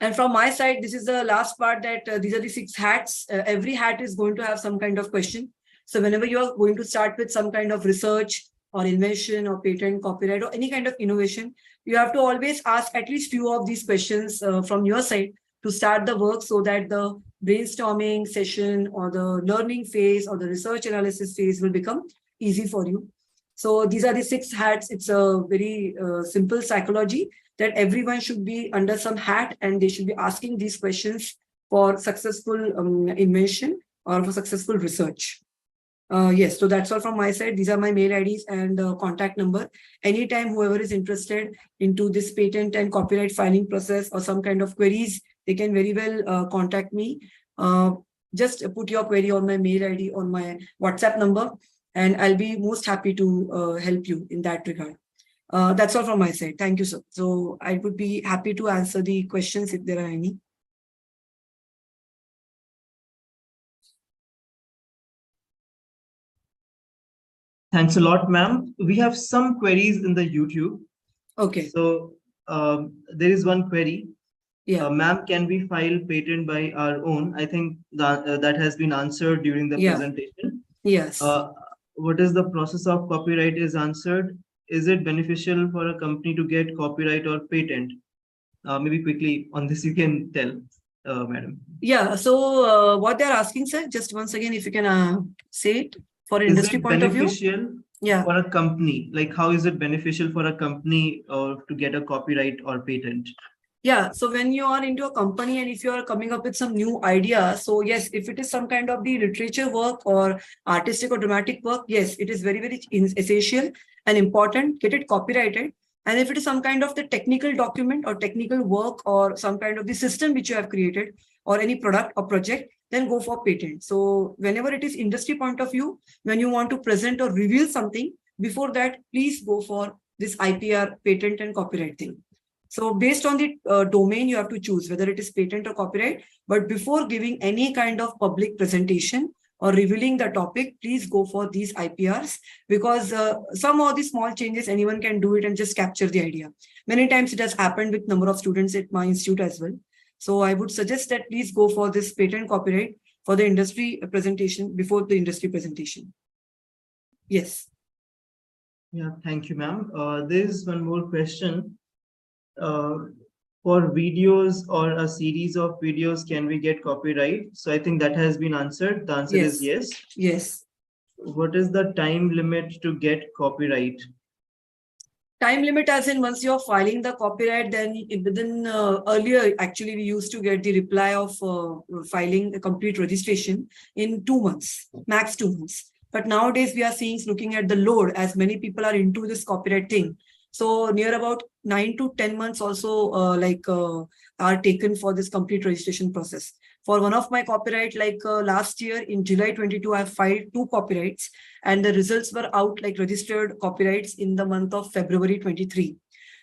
And from my side, this is the last part, that these are the 6 hats. Every hat is going to have some kind of question. So whenever you are going to start with some kind of research or invention or patent, copyright, or any kind of innovation, you have to always ask at least few of these questions from your side to start the work, so that the brainstorming session or the learning phase or the research analysis phase will become easy for you. So these are the 6 hats. It's a very simple psychology that everyone should be under some hat, and they should be asking these questions for successful invention or for successful research. Yes, so that's all from my side. These are my mail IDs and contact number. Anytime whoever is interested into this patent and copyright filing process or some kind of queries, they can very well contact me. Just put your query on my mail ID, on my WhatsApp number, and I'll be most happy to help you in that regard. That's all from my side. Thank you, sir. So I would be happy to answer the questions if there are any. Thanks a lot, ma'am. We have some queries in the YouTube. Okay. So there is one query. Yeah. Ma'am, can we file patent by our own? I think that has been answered during the presentation. Yes. What is the process of copyright is answered. Is it beneficial for a company to get copyright or patent? Maybe quickly on this you can tell, madam. Yeah. So what they're asking, sir, just once again, if you can say it for industry point of view. Yeah. For a company, like how is it beneficial for a company to get a copyright or patent? Yeah, so when you are into a company and if you are coming up with some new idea, so yes, if it is some kind of the literature work or artistic or dramatic work, yes, it is very, very essential and important, get it copyrighted. And if it is some kind of the technical document or technical work or some kind of the system which you have created or any product or project, then go for patent. So whenever it is industry point of view, when you want to present or reveal something, before that, please go for this IPR, patent and copyright thing. So based on the domain, you have to choose whether it is patent or copyright. But before giving any kind of public presentation or revealing the topic, please go for these IPRs, because some of the small changes, anyone can do it and just capture the idea. Many times it has happened with number of students at my institute as well. So I would suggest that please go for this patent copyright for the industry presentation before the industry presentation. Yes. Yeah, thank you, ma'am. There is one more question. For videos or a series of videos, can we get copyright? So I think that has been answered. The answer is yes. Yes. What is the time limit to get copyright? Time limit as in once you're filing the copyright, then within earlier, actually, we used to get the reply of filing a complete registration in 2 months, max 2 months. But nowadays we are seeing, looking at the load, as many people are into this copyright thing. So near about 9 to 10 months also are taken for this complete registration process. For one of my copyright, last year in July 22, I filed 2 copyrights and the results were out like registered copyrights in the month of February 23.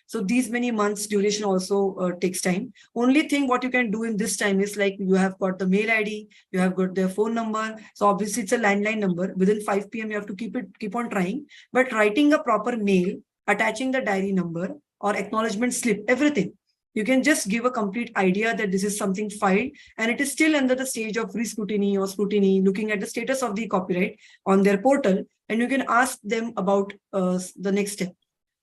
So these many months duration also takes time. Only thing what you can do in this time is like you have got the mail ID, you have got their phone number. So obviously it's a landline number. Within 5 p.m. you have to keep on trying, but writing a proper mail, attaching the diary number or acknowledgement slip, everything. You can just give a complete idea that this is something filed and it is still under the stage of re-scrutiny or scrutiny, looking at the status of the copyright on their portal, and you can ask them about the next step.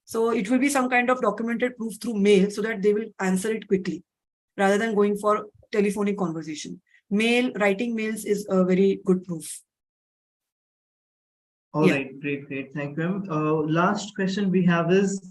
So it will be some kind of documented proof through mail so that they will answer it quickly rather than going for telephonic conversation. Writing mails is a very good proof. All right, great. Thank you, ma'am. Last question we have is,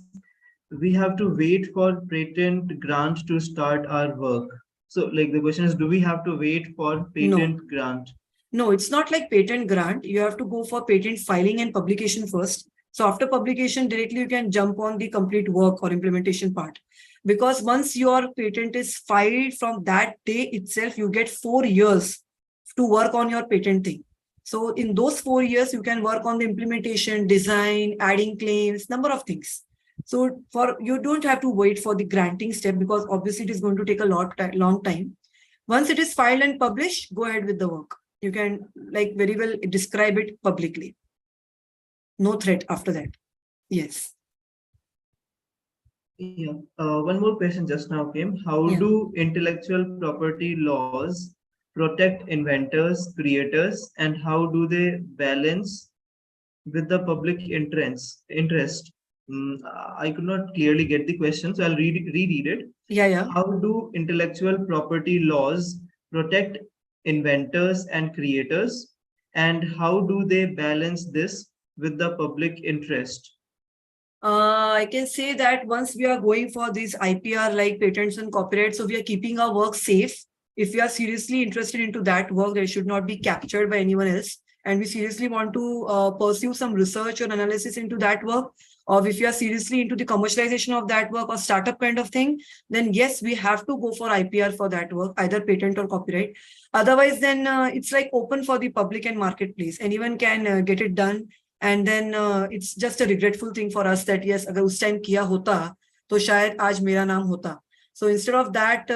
we have to wait for patent grant to start our work. So like the question is, do we have to wait for patent grant? No, it's not like patent grant. You have to go for patent filing and publication first. So after publication, directly you can jump on the complete work or implementation part. Because once your patent is filed, from that day itself, you get 4 years to work on your patent thing. So in those 4 years, you can work on the implementation, design, adding claims, number of things. So you don't have to wait for the granting step, because obviously it is going to take a long time. Once it is filed and published, go ahead with the work. You can like very well describe it publicly. No threat after that. Yes. Yeah. One more question just now came. How do intellectual property laws protect inventors, creators, and how do they balance with the public interest? I could not clearly get the question, so I'll reread it. Yeah. How do intellectual property laws protect inventors and creators, and how do they balance this with the public interest? I can say that once we are going for these IPR like patents and copyright, so we are keeping our work safe. If we are seriously interested into that work, that should not be captured by anyone else, and we seriously want to pursue some research or analysis into that work, or if you are seriously into the commercialization of that work or startup kind of thing, then yes, we have to go for IPR for that work, either patent or copyright. Otherwise, then it's like open for the public and marketplace. Anyone can get it done. And then it's just a regretful thing for us that yes, agar us time kiya hota, to shayad aaj mera naam hota. So instead of that,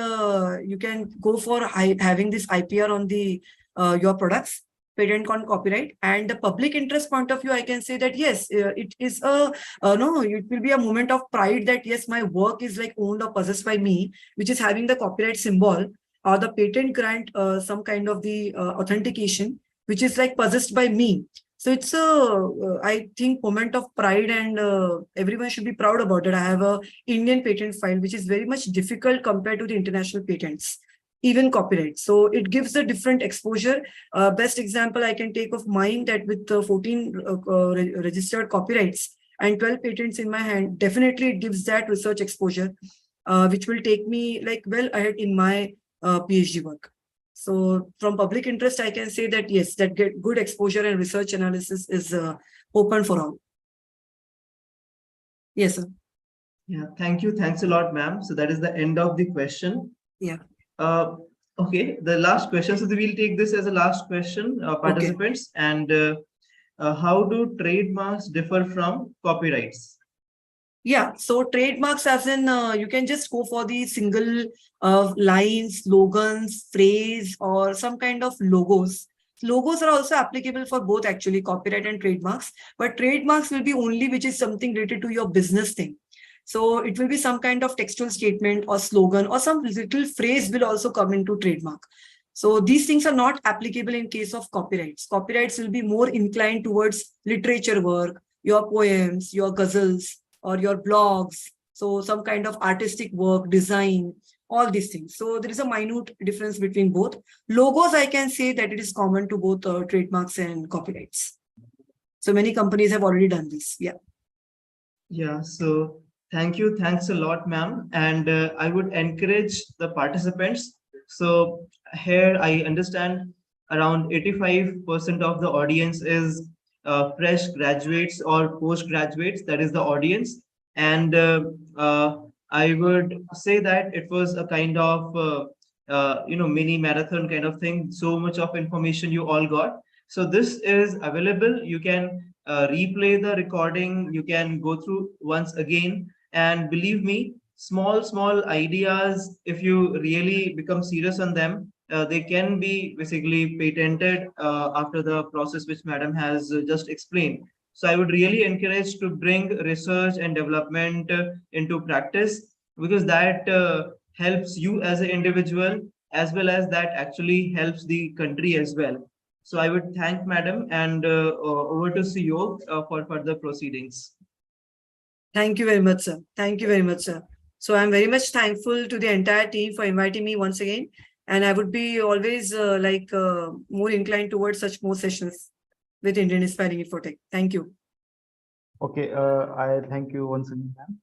you can go for having this IPR on the your products, patent on copyright. And the public interest point of view, I can say that yes, it is it will be a moment of pride that yes, my work is like owned or possessed by me, which is having the copyright symbol or the patent grant, some kind of the authentication, which is like possessed by me. So it's I think, moment of pride, and everyone should be proud about it. I have a Indian patent file, which is very much difficult compared to the international patents, even copyright. So it gives a different exposure. Best example I can take of mine, that with 14 registered copyrights and 12 patents in my hand, definitely it gives that research exposure, which will take me like well ahead in my PhD work. So from public interest, I can say that yes, that get good exposure and research analysis is open for all. Yes, sir. Yeah, thank you. Thanks a lot, ma'am. So that is the end of the question. Yeah. Okay, the last question. So we'll take this as a last question, participants. Okay. And how do trademarks differ from copyrights? Yeah, so trademarks, as in you can just go for the single lines, slogans, phrase, or some kind of logos. Logos are also applicable for both actually, copyright and trademarks, but trademarks will be only which is something related to your business thing. So it will be some kind of textual statement or slogan, or some little phrase will also come into trademark. So these things are not applicable in case of copyrights. Copyrights will be more inclined towards literature work, your poems, your ghazals, or your blogs. So some kind of artistic work, design, all these things. So there is a minute difference between both. Logos, I can say that it is common to both trademarks and copyrights. So many companies have already done this. Yeah. Yeah. So thank you. Thanks a lot, ma'am. And I would encourage the participants. So here I understand around 85% of the audience is fresh graduates or postgraduates. That is the audience. And I would say that it was a kind of mini marathon kind of thing. So much of information you all got. So this is available. You can replay the recording. You can go through once again. And believe me, small ideas, if you really become serious on them, they can be basically patented after the process which madam has just explained. So I would really encourage to bring research and development into practice. because that helps you as an individual, as well as that actually helps the country as well. So I would thank Madam, and over to CEO for further proceedings. Thank you very much, sir. Thank you very much, sir. So I'm very much thankful to the entire team for inviting me once again. And I would be always more inclined towards such more sessions with Indian Inspiring Infotech. Thank you. Okay, I thank you once again, ma'am.